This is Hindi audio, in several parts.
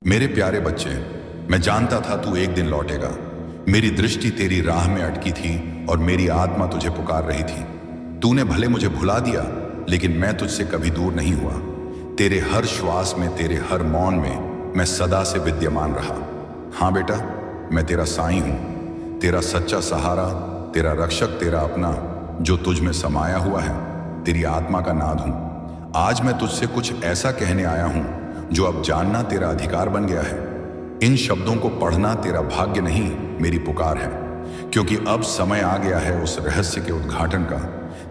मेरे प्यारे बच्चे, मैं जानता था तू एक दिन लौटेगा। मेरी दृष्टि तेरी राह में अटकी थी और मेरी आत्मा तुझे पुकार रही थी। तूने भले मुझे भुला दिया, लेकिन मैं तुझसे कभी दूर नहीं हुआ। तेरे हर श्वास में, तेरे हर मौन में मैं सदा से विद्यमान रहा। हाँ बेटा, मैं तेरा साईं हूँ, तेरा सच्चा सहारा, तेरा रक्षक, तेरा अपना, जो तुझ में समाया हुआ है, तेरी आत्मा का नाद हूँ। आज मैं तुझसे कुछ ऐसा कहने आया हूँ जो अब जानना तेरा अधिकार बन गया है। इन शब्दों को पढ़ना तेरा भाग्य नहीं, मेरी पुकार है, क्योंकि अब समय आ गया है उस रहस्य के उद्घाटन का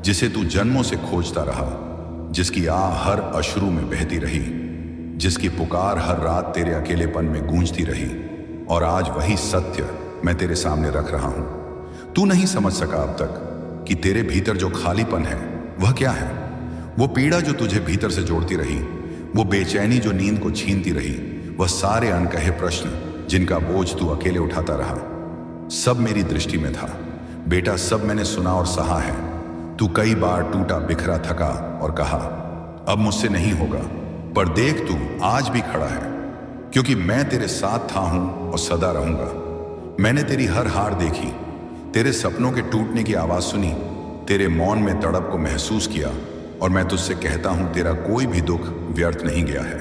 जिसे तू जन्मों से खोजता रहा, जिसकी आह हर अश्रु में बहती रही, जिसकी पुकार हर रात तेरे अकेलेपन में गूंजती रही। और आज वही सत्य मैं तेरे सामने रख रहा हूं। तू नहीं समझ सका अब तक कि तेरे भीतर जो खालीपन है वह क्या है। वो पीड़ा जो तुझे भीतर से जोड़ती रही, वो बेचैनी जो नींद को छीनती रही, वह सारे अनकहे प्रश्न जिनका बोझ तू अकेले उठाता रहा, सब मेरी दृष्टि में था। बेटा, सब मैंने सुना और सहा है। तू कई बार टूटा बिखरा थका और कहा अब मुझसे नहीं होगा, पर देख तू आज भी खड़ा है, क्योंकि मैं तेरे साथ था हूं और सदा रहूंगा। मैंने तेरी हर हार देखी, तेरे सपनों के टूटने की आवाज सुनी, तेरे मौन में तड़प को महसूस किया, और मैं तुझसे कहता हूं तेरा कोई भी दुख व्यर्थ नहीं गया है।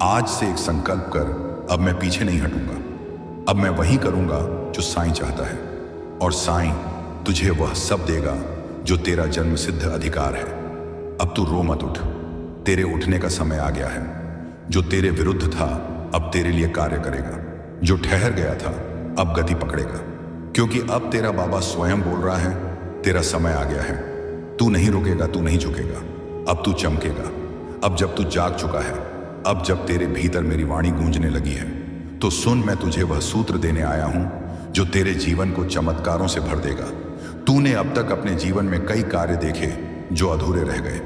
आज से एक संकल्प कर, अब मैं पीछे नहीं हटूंगा। अब मैं वही करूंगा जो साईं चाहता है, और साईं तुझे वह सब देगा जो तेरा जन्म सिद्ध अधिकार है। अब तू रो मत, उठ, तेरे उठने का समय आ गया है। जो तेरे विरुद्ध था अब तेरे लिए कार्य करेगा, जो ठहर गया था अब गति पकड़ेगा, क्योंकि अब तेरा बाबा स्वयं बोल रहा है तेरा समय आ गया है। तू नहीं रुकेगा, तू नहीं झुकेगा, अब तू चमकेगा। अब जब तू जाग चुका है, अब जब तेरे भीतर मेरी वाणी गूंजने लगी है, तो सुन, मैं तुझे वह सूत्र देने आया हूं जो तेरे जीवन को चमत्कारों से भर देगा। तूने अब तक अपने जीवन में कई कार्य देखे जो अधूरे रह गए,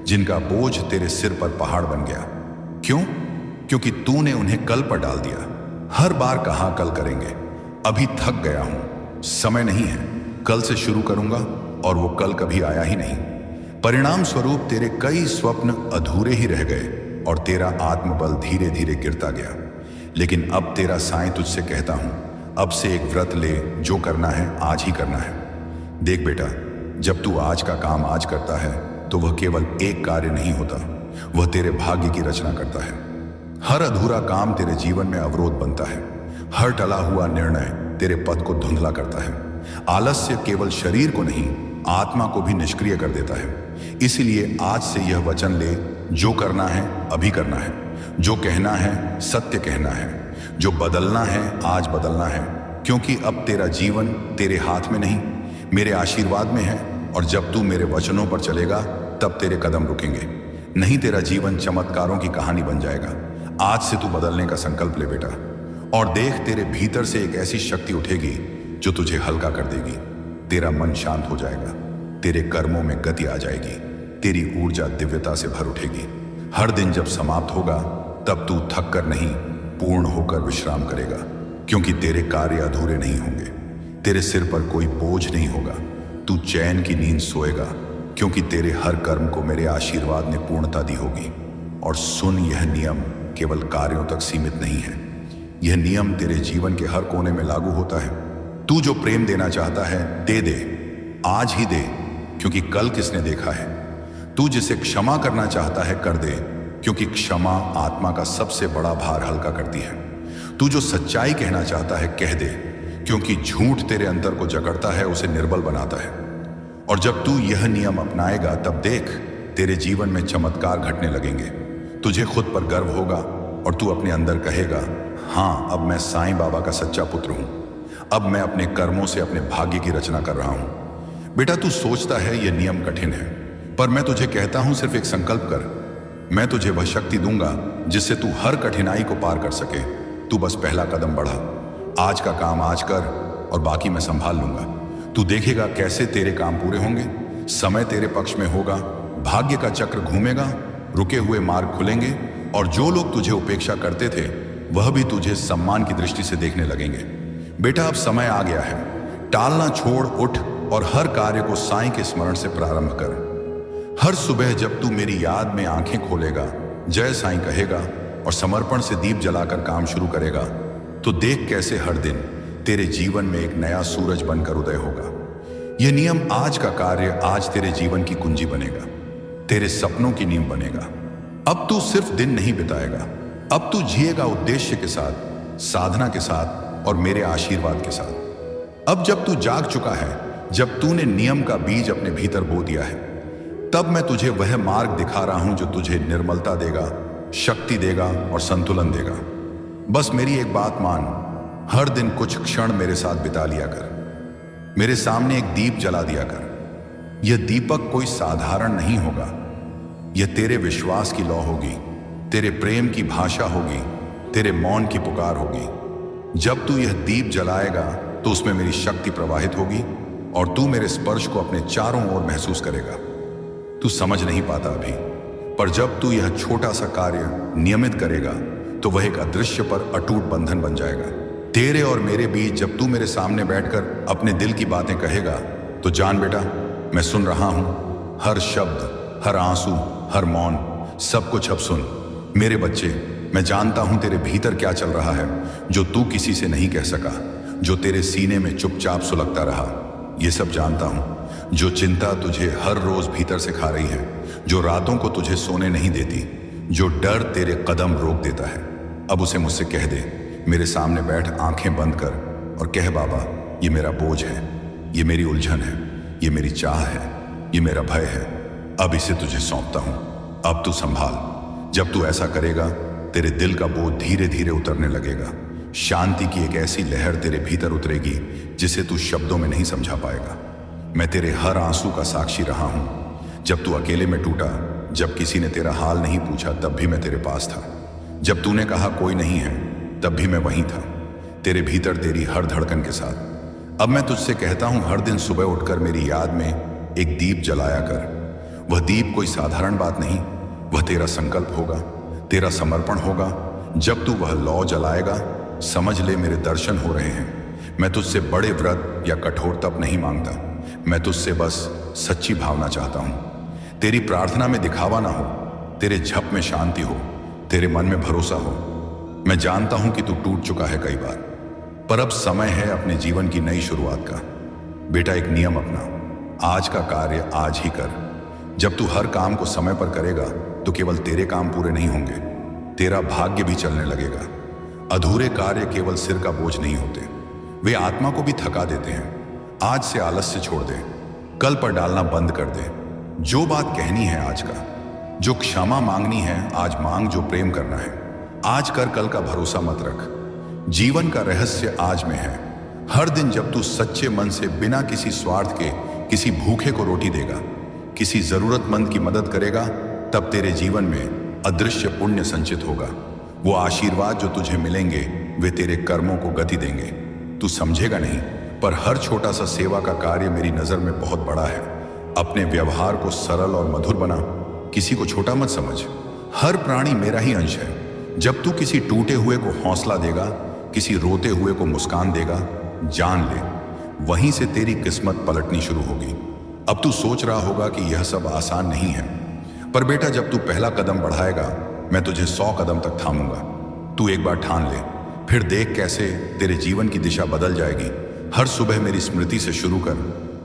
जिनका बोझ तेरे सिर पर पहाड़ बन गया। क्यों? क्योंकि तूने उन्हें कल पर डाल दिया। हर बार कहा कल करेंगे, अभी थक गया हूं, समय नहीं है, कल से शुरू करूंगा, और वो कल कभी आया ही नहीं। परिणाम स्वरूप तेरे कई स्वप्न अधूरे ही रह गए और तेरा आत्मबल धीरे धीरे गिरता गया। लेकिन अब तेरा साईं तुझसे कहता हूं, अब से एक व्रत ले, जो करना है आज ही करना है। देख बेटा, जब तू आज का काम आज करता है तो वह केवल एक कार्य नहीं होता, वह तेरे भाग्य की रचना करता है। हर अधूरा काम तेरे जीवन में अवरोध बनता है, हर टला हुआ निर्णय तेरे पथ को धुंधला करता है। आलस्य केवल शरीर को नहीं, आत्मा को भी निष्क्रिय कर देता है। इसलिए आज से यह वचन ले, जो करना है अभी करना है, जो कहना है सत्य कहना है, जो बदलना है आज बदलना है, क्योंकि अब तेरा जीवन तेरे हाथ में नहीं, मेरे आशीर्वाद में है। और जब तू मेरे वचनों पर चलेगा तब तेरे कदम रुकेंगे, नहीं तेरा जीवन चमत्कारों की कहानी बन जाएगा। आज से तू बदलने का संकल्प ले बेटा, और देख, तेरे भीतर से एक ऐसी शक्ति उठेगी जो तुझे हल्का कर देगी। तेरा मन शांत हो जाएगा, तेरे कर्मों में गति आ जाएगी, तेरी ऊर्जा दिव्यता से भर उठेगी। हर दिन जब समाप्त होगा तब तू थक कर नहीं, पूर्ण होकर विश्राम करेगा, क्योंकि तेरे कार्य अधूरे नहीं होंगे, तेरे सिर पर कोई बोझ नहीं होगा। तू चैन की नींद सोएगा, क्योंकि तेरे हर कर्म को मेरे आशीर्वाद ने पूर्णता दी होगी। और सुन, यह नियम केवल कार्यों तक सीमित नहीं है, यह नियम तेरे जीवन के हर कोने में लागू होता है। तू जो प्रेम देना चाहता है दे दे, आज ही दे, क्योंकि कल किसने देखा है। तू जिसे क्षमा करना चाहता है कर दे, क्योंकि क्षमा आत्मा का सबसे बड़ा भार हल्का करती है। तू जो सच्चाई कहना चाहता है कह दे, क्योंकि झूठ तेरे अंतर को जकड़ता है, उसे निर्बल बनाता है। और जब तू यह नियम अपनाएगा तब देख, तेरे जीवन में चमत्कार घटने लगेंगे। तुझे खुद पर गर्व होगा और तू अपने अंदर कहेगा, हाँ, अब मैं साईं बाबा का सच्चा पुत्र हूं, अब मैं अपने कर्मों से अपने भाग्य की रचना कर रहा हूं। बेटा, तू सोचता है यह नियम कठिन है, पर मैं तुझे कहता हूं सिर्फ एक संकल्प कर। मैं तुझे वह शक्ति दूंगा जिससे तू हर कठिनाई को पार कर सके। तू बस पहला कदम बढ़ा, आज का काम आज कर और बाकी मैं संभाल लूंगा। तू देखेगा कैसे तेरे काम पूरे होंगे, समय तेरे पक्ष में होगा, भाग्य का चक्र घूमेगा, रुके हुए मार्ग खुलेंगे, और जो लोग तुझे उपेक्षा करते थे वह भी तुझे सम्मान की दृष्टि से देखने लगेंगे। बेटा, अब समय आ गया है, टालना छोड़, उठ और हर कार्य को साईं के स्मरण से प्रारंभ कर। हर सुबह जब तू मेरी याद में आंखें खोलेगा, जय साईं कहेगा और समर्पण से दीप जलाकर काम शुरू करेगा तो देख कैसे हर दिन तेरे जीवन में एक नया सूरज बनकर उदय होगा। यह नियम आज का कार्य आज तेरे जीवन की कुंजी बनेगा, तेरे सपनों की नींव बनेगा। अब तू सिर्फ दिन नहीं बिताएगा, अब तू जिएगा उद्देश्य के साथ, साधना के साथ और मेरे आशीर्वाद के साथ। अब जब तू जाग चुका है, जब तूने नियम का बीज अपने भीतर बो दिया है, तब मैं तुझे वह मार्ग दिखा रहा हूं जो तुझे निर्मलता देगा, शक्ति देगा और संतुलन देगा। बस मेरी एक बात मान, हर दिन कुछ क्षण मेरे साथ बिता लिया कर, मेरे सामने एक दीप जला दिया कर। यह दीपक कोई साधारण नहीं होगा, यह तेरे विश्वास की लौ होगी, तेरे प्रेम की भाषा होगी, तेरे मौन की पुकार होगी। जब तू यह दीप जलाएगा तो उसमें मेरी शक्ति प्रवाहित होगी और तू मेरे स्पर्श को अपने चारों ओर महसूस करेगा। तू समझ नहीं पाता अभी, पर जब तू यह छोटा सा कार्य नियमित करेगा तो वह एक अदृश्य पर अटूट बंधन बन जाएगा। तेरे और मेरे बीच जब तू मेरे सामने बैठकर अपने दिल की बातें कहेगा तो जान बेटा, मैं सुन रहा हूं। हर शब्द, हर आंसू, हर मौन, सब कुछ अब सुन। मेरे बच्चे, मैं जानता हूं तेरे भीतर क्या चल रहा है जो तू किसी से नहीं कह सका, जो तेरे सीने में चुपचाप सुलगता रहा। ये सब जानता हूं, जो चिंता तुझे हर रोज भीतर से खा रही है, जो रातों को तुझे सोने नहीं देती, जो डर तेरे कदम रोक देता है। अब उसे मुझसे कह दे, मेरे सामने बैठ आंखें बंद कर और कह बाबा, ये मेरा बोझ है, ये मेरी उलझन है, ये मेरी चाह है, ये मेरा भय है। अब इसे तुझे सौंपता हूं, अब तू संभाल। जब तू ऐसा करेगा तेरे दिल का बोझ धीरे धीरे उतरने लगेगा। शांति की एक ऐसी लहर तेरे भीतर उतरेगी जिसे तू शब्दों में नहीं समझा पाएगा। मैं तेरे हर आंसू का साक्षी रहा हूं। जब तू अकेले में टूटा, जब किसी ने तेरा हाल नहीं पूछा, तब भी मैं तेरे पास था। जब तूने कहा कोई नहीं है, तब भी मैं वहीं था, तेरे भीतर तेरी हर धड़कन के साथ। अब मैं तुझसे कहता हूं, हर दिन सुबह उठकर मेरी याद में एक दीप जलाया कर। वह दीप कोई साधारण बात नहीं, वह तेरा संकल्प होगा, तेरा समर्पण होगा। जब तू वह लौ जलाएगा, समझ ले मेरे दर्शन हो रहे हैं। मैं तुझसे बड़े व्रत या कठोर तप नहीं मांगता, मैं तुझसे बस सच्ची भावना चाहता हूं। तेरी प्रार्थना में दिखावा ना हो, तेरे झप में शांति हो, तेरे मन में भरोसा हो। मैं जानता हूं कि तू टूट चुका है कई बार, पर अब समय है अपने जीवन की नई शुरुआत का। बेटा, एक नियम अपना, आज का कार्य आज ही कर। जब तू हर काम को समय पर करेगा तो केवल तेरे काम पूरे नहीं होंगे, तेरा भाग्य भी चलने लगेगा। अधूरे कार्य केवल सिर का बोझ नहीं होते, वे आत्मा को भी थका देते हैं। आज से आलस्य छोड़ दे, कल पर डालना बंद कर दे। जो बात कहनी है आज का, जो क्षमा मांगनी है आज मांग, जो प्रेम करना है आज कर, कल का भरोसा मत रख। जीवन का रहस्य आज में है। हर दिन जब तू सच्चे मन से बिना किसी स्वार्थ के किसी भूखे को रोटी देगा, किसी जरूरतमंद की मदद करेगा, तब तेरे जीवन में अदृश्य पुण्य संचित होगा। वो आशीर्वाद जो तुझे मिलेंगे वे तेरे कर्मों को गति देंगे। तू समझेगा नहीं, पर हर छोटा सा सेवा का कार्य मेरी नजर में बहुत बड़ा है। अपने व्यवहार को सरल और मधुर बना, किसी को छोटा मत समझ। हर प्राणी मेरा ही अंश है। जब तू किसी टूटे हुए को हौसला देगा, किसी रोते हुए को मुस्कान देगा, जान ले वहीं से तेरी किस्मत पलटनी शुरू होगी। अब तू सोच रहा होगा कि यह सब आसान नहीं है, पर बेटा, जब तू पहला कदम बढ़ाएगा मैं तुझे 100 कदम तक थामूंगा। तू एक बार ठान ले, फिर देख कैसे तेरे जीवन की दिशा बदल जाएगी। हर सुबह मेरी स्मृति से शुरू कर,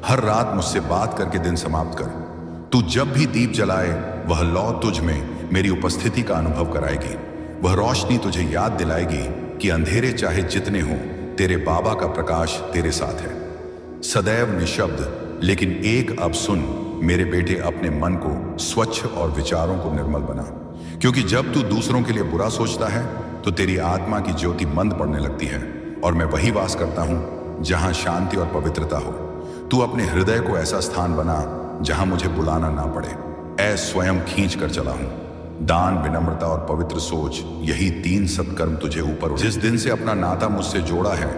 हर रात मुझसे बात करके दिन समाप्त कर। तू जब भी दीप जलाए, वह लौ तुझ में मेरी उपस्थिति का अनुभव कराएगी। वह रोशनी तुझे याद दिलाएगी कि अंधेरे चाहे जितने हों, तेरे बाबा का प्रकाश तेरे साथ है। सदैव निशब्द, लेकिन एक अब सुन मेरे बेटे, अपने मन को स्वच्छ और विचारों को निर्मल बना। क्योंकि जब तू दूसरों के लिए बुरा सोचता है तो तेरी आत्मा की ज्योति मंद पड़ने लगती है, और मैं वही वास करता हूं जहां शांति और पवित्रता हो। तू अपने हृदय को ऐसा स्थान बना जहां मुझे बुलाना ना पड़े। ऐ स्वयं खींच कर चला हूं। दान, विनम्रता और पवित्र सोच, यही 3 सत्कर्म तुझे ऊपर। जिस दिन से अपना नाता मुझसे जोड़ा है,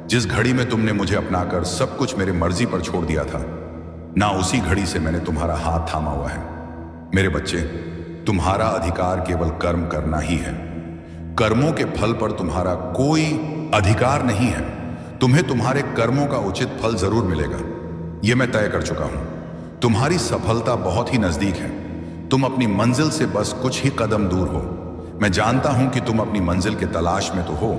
जिस घड़ी में तुमने मुझे अपनाकर सब कुछ मेरे मर्जी पर छोड़ दिया था, ना उसी घड़ी से मैंने तुम्हारा हाथ थामा हुआ है। मेरे बच्चे, तुम्हारा अधिकार केवल कर्म करना ही है। कर्मों के फल पर तुम्हारा कोई अधिकार नहीं है। तुम्हें तुम्हारे कर्मों का उचित फल जरूर मिलेगा, यह मैं तय कर चुका हूं। तुम्हारी सफलता बहुत ही नजदीक है। तुम अपनी मंजिल से बस कुछ ही कदम दूर हो। मैं जानता हूं कि तुम अपनी मंजिल के तलाश में तो हो,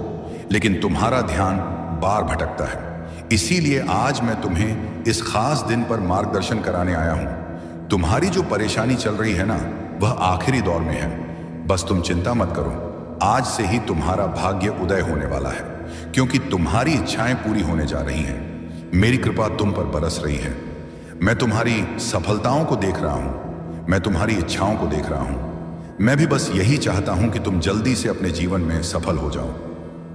लेकिन तुम्हारा ध्यान बार भटकता है। इसीलिए आज मैं तुम्हें इस खास दिन पर मार्गदर्शन कराने आया हूं। तुम्हारी जो परेशानी चल रही है ना, वह आखिरी दौर में है। बस तुम चिंता मत करो, आज से ही तुम्हारा भाग्य उदय होने वाला है, क्योंकि तुम्हारी इच्छाएं पूरी होने जा रही हैं। मेरी कृपा तुम पर बरस रही है। मैं तुम्हारी सफलताओं को देख रहा हूं, मैं तुम्हारी इच्छाओं को देख रहा हूं। मैं भी बस यही चाहता हूं कि तुम जल्दी से अपने जीवन में सफल हो जाओ।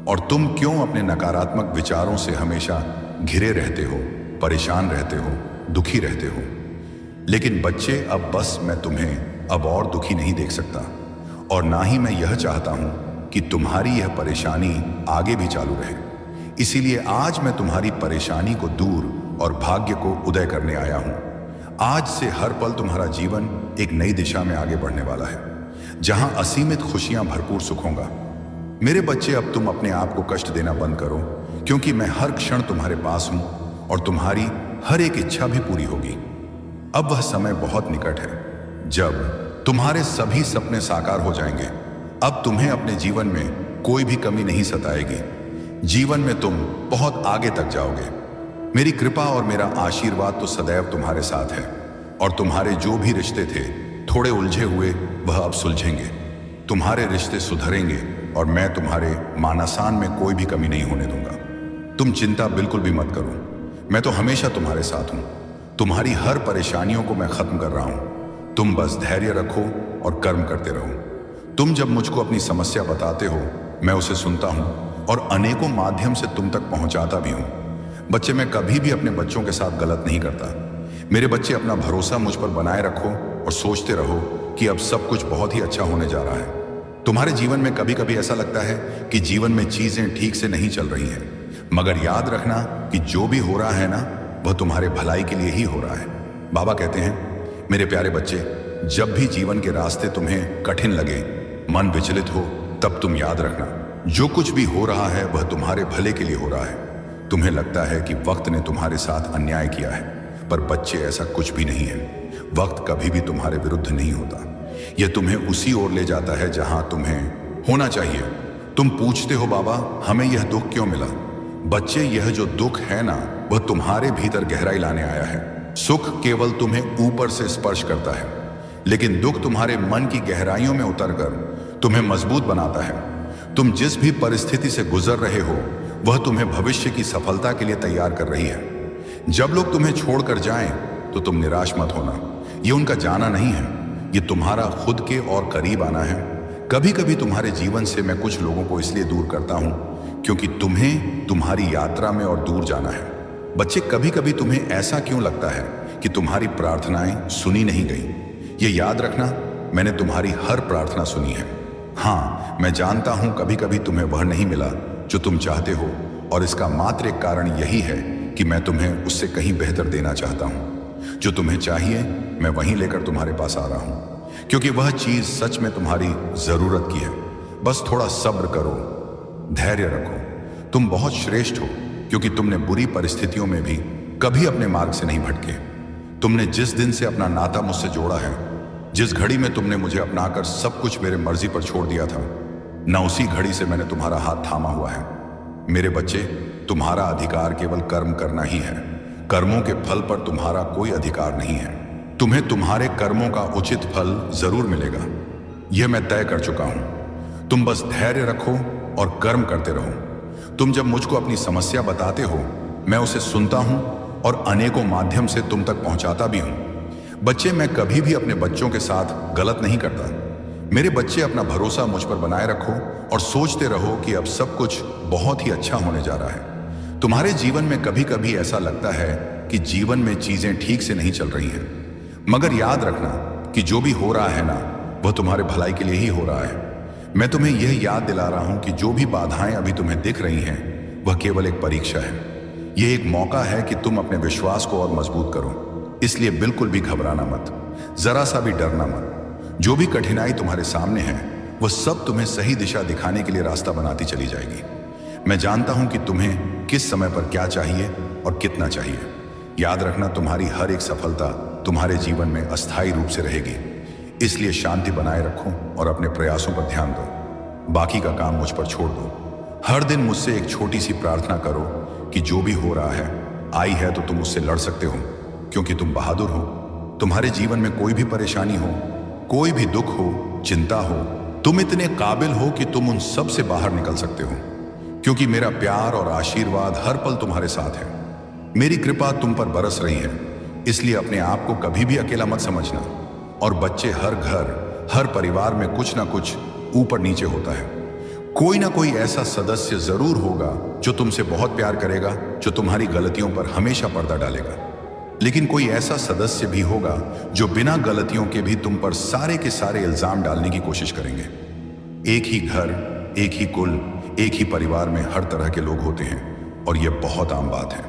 और तुम क्यों अपने नकारात्मक विचारों से हमेशा घिरे रहते हो, परेशान रहते हो, दुखी रहते हो? लेकिन बच्चे, अब बस मैं तुम्हें अब और दुखी नहीं देख सकता, और ना ही मैं यह चाहता हूं कि तुम्हारी यह परेशानी आगे भी चालू रहे। इसीलिए आज मैं तुम्हारी परेशानी को दूर और भाग्य को उदय करने आया हूं। आज से हर पल तुम्हारा जीवन एक नई दिशा में आगे बढ़ने वाला है, जहां असीमित खुशियां भरपूर सुख होगा। मेरे बच्चे, अब तुम अपने आप को कष्ट देना बंद करो, क्योंकि मैं हर क्षण तुम्हारे पास हूं और तुम्हारी हर एक इच्छा भी पूरी होगी। अब वह समय बहुत निकट है जब तुम्हारे सभी सपने साकार हो जाएंगे। अब तुम्हें अपने जीवन में कोई भी कमी नहीं सताएगी। जीवन में तुम बहुत आगे तक जाओगे। मेरी कृपा और मेरा आशीर्वाद तो सदैव तुम्हारे साथ है, और तुम्हारे जो भी रिश्ते थे थोड़े उलझे हुए, वह अब सुलझेंगे। तुम्हारे रिश्ते सुधरेंगे और मैं तुम्हारे मानसान में कोई भी कमी नहीं होने दूंगा। तुम चिंता बिल्कुल भी मत करो, मैं तो हमेशा तुम्हारे साथ हूं। तुम्हारी हर परेशानियों को मैं खत्म कर रहा हूं। तुम बस धैर्य रखो और कर्म करते रहो। तुम जब मुझको अपनी समस्या बताते हो, मैं उसे सुनता हूं और अनेकों माध्यम से तुम तक पहुंचाता भी हूं। बच्चे, मैं कभी भी अपने बच्चों के साथ गलत नहीं करता। मेरे बच्चे, अपना भरोसा मुझ पर बनाए रखो और सोचते रहो कि अब सब कुछ बहुत ही अच्छा होने जा रहा है। तुम्हारे जीवन में कभी कभी ऐसा लगता है कि जीवन में चीजें ठीक से नहीं चल रही हैं, मगर याद रखना कि जो भी हो रहा है ना, वह तुम्हारे भलाई के लिए ही हो रहा है। बाबा कहते हैं, मेरे प्यारे बच्चे, जब भी जीवन के रास्ते तुम्हें कठिन लगे, मन विचलित हो, तब तुम याद रखना, जो कुछ भी हो रहा है वह तुम्हारे भले के लिए हो रहा है। तुम्हें लगता है कि वक्त ने तुम्हारे साथ अन्याय किया है, पर बच्चे, ऐसा कुछ भी नहीं है। वक्त कभी भी तुम्हारे विरुद्ध नहीं होता। यह तुम्हें उसी ओर ले जाता है जहां तुम्हें होना चाहिए। तुम पूछते हो, बाबा हमें यह दुख क्यों मिला? बच्चे, यह जो दुख है ना, वह तुम्हारे भीतर गहराई लाने आया है। सुख केवल तुम्हें ऊपर से स्पर्श करता है, लेकिन दुख तुम्हारे मन की गहराइयों में उतरकर तुम्हें मजबूत बनाता है। तुम जिस भी परिस्थिति से गुजर रहे हो, वह तुम्हें भविष्य की सफलता के लिए तैयार कर रही है। जब लोग तुम्हें छोड़कर जाएं, तो तुम निराश मत होना। यह उनका जाना नहीं है, ये तुम्हारा खुद के और करीब आना है। कभी कभी तुम्हारे जीवन से मैं कुछ लोगों को इसलिए दूर करता हूं क्योंकि तुम्हें तुम्हारी यात्रा में और दूर जाना है। बच्चे, कभी कभी तुम्हें ऐसा क्यों लगता है कि तुम्हारी प्रार्थनाएं सुनी नहीं गई? ये याद रखना, मैंने तुम्हारी हर प्रार्थना सुनी है। हाँ, मैं जानता हूं कभी कभी तुम्हें वह नहीं मिला जो तुम चाहते हो, और इसका मात्र एक कारण यही है कि मैं तुम्हें उससे कहीं बेहतर देना चाहता हूं। जो तुम्हें चाहिए, मैं वहीं लेकर तुम्हारे पास आ रहा हूं, क्योंकि वह चीज सच में तुम्हारी जरूरत की है। बस थोड़ा सब्र करो, धैर्य रखो। तुम बहुत श्रेष्ठ हो, क्योंकि तुमने बुरी परिस्थितियों में भी कभी अपने मार्ग से नहीं भटके। तुमने जिस दिन से अपना नाता मुझसे जोड़ा है, जिस घड़ी में तुमने मुझे अपनाकर सब कुछ मेरे मर्जी पर छोड़ दिया था, न उसी घड़ी से मैंने तुम्हारा हाथ थामा हुआ है। मेरे बच्चे, तुम्हारा अधिकार केवल कर्म करना ही है। कर्मों के फल पर तुम्हारा कोई अधिकार नहीं है। तुम्हें तुम्हारे कर्मों का उचित फल जरूर मिलेगा, यह मैं तय कर चुका हूं। तुम बस धैर्य रखो और कर्म करते रहो। तुम जब मुझको अपनी समस्या बताते हो, मैं उसे सुनता हूं और अनेकों माध्यम से तुम तक पहुंचाता भी हूं। बच्चे, मैं कभी भी अपने बच्चों के साथ गलत नहीं करता। मेरे बच्चे, अपना भरोसा मुझ पर बनाए रखो और सोचते रहो कि अब सब कुछ बहुत ही अच्छा होने जा रहा है। तुम्हारे जीवन में कभी कभी ऐसा लगता है कि जीवन में चीजें ठीक से नहीं चल रही हैं, मगर याद रखना कि जो भी हो रहा है ना, वह तुम्हारे भलाई के लिए ही हो रहा है। मैं तुम्हें यह याद दिला रहा हूं कि जो भी बाधाएं अभी तुम्हें दिख रही हैं, वह केवल एक परीक्षा है। यह एक मौका है कि तुम अपने विश्वास को और मजबूत करो। इसलिए बिल्कुल भी घबराना मत, जरा सा भी डरना मत। जो भी कठिनाई तुम्हारे सामने है, वह सब तुम्हें सही दिशा दिखाने के लिए रास्ता बनाती चली जाएगी। मैं जानता हूं कि तुम्हें किस समय पर क्या चाहिए और कितना चाहिए। याद रखना, तुम्हारी हर एक सफलता तुम्हारे जीवन में अस्थायी रूप से रहेगी। इसलिए शांति बनाए रखो और अपने प्रयासों पर ध्यान दो। बाकी का काम मुझ पर छोड़ दो। हर दिन मुझसे एक छोटी सी प्रार्थना करो कि जो भी हो रहा है, आई है तो तुम उससे लड़ सकते हो, क्योंकि तुम बहादुर हो। तुम्हारे जीवन में कोई भी परेशानी हो, कोई भी दुख हो, चिंता हो, तुम इतने काबिल हो कि तुम उन सब से बाहर निकल सकते हो, क्योंकि मेरा प्यार और आशीर्वाद हर पल तुम्हारे साथ है। मेरी कृपा तुम पर बरस रही है, इसलिए अपने आप को कभी भी अकेला मत समझना। और बच्चे, हर घर, हर परिवार में कुछ ना कुछ ऊपर नीचे होता है। कोई ना कोई ऐसा सदस्य जरूर होगा जो तुमसे बहुत प्यार करेगा, जो तुम्हारी गलतियों पर हमेशा पर्दा डालेगा। लेकिन कोई ऐसा सदस्य भी होगा जो बिना गलतियों के भी तुम पर सारे के सारे इल्जाम डालने की कोशिश करेंगे। एक ही घर, एक ही कुल, एक ही परिवार में हर तरह के लोग होते हैं, और यह बहुत आम बात है।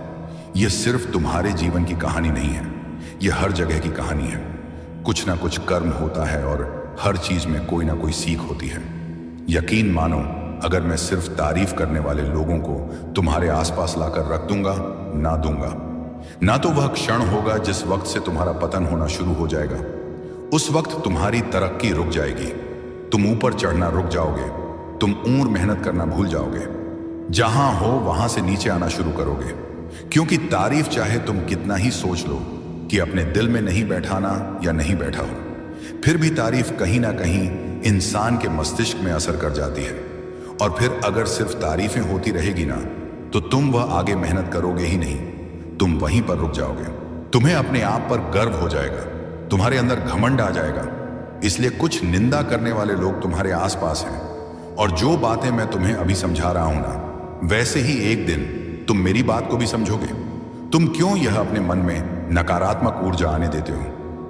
यह सिर्फ तुम्हारे जीवन की कहानी नहीं है, यह हर जगह की कहानी है। कुछ ना कुछ कर्म होता है और हर चीज में कोई ना कोई सीख होती है। यकीन मानो, अगर मैं सिर्फ तारीफ करने वाले लोगों को तुम्हारे आसपास लाकर रख दूंगा, ना तो वह क्षण होगा जिस वक्त से तुम्हारा पतन होना शुरू हो जाएगा। उस वक्त तुम्हारी तरक्की रुक जाएगी, तुम ऊपर चढ़ना रुक जाओगे, तुम ऊर मेहनत करना भूल जाओगे। जहां हो वहां से नीचे आना शुरू करोगे, क्योंकि तारीफ चाहे तुम कितना ही सोच लो कि अपने दिल में नहीं बैठाना या नहीं बैठा हो, फिर भी तारीफ कहीं ना कहीं इंसान के मस्तिष्क में असर कर जाती है। और फिर अगर सिर्फ तारीफें होती रहेगी ना, तो तुम वह आगे मेहनत करोगे ही नहीं, तुम वहीं पर रुक जाओगे। तुम्हें अपने आप पर गर्व हो जाएगा, तुम्हारे अंदर घमंड आ जाएगा। इसलिए कुछ निंदा करने वाले लोग तुम्हारे आसपास हैं, और जो बातें मैं तुम्हें अभी समझा रहा हूं ना, वैसे ही एक दिन तुम मेरी बात को भी समझोगे। तुम क्यों यह अपने मन में नकारात्मक ऊर्जा आने देते हो?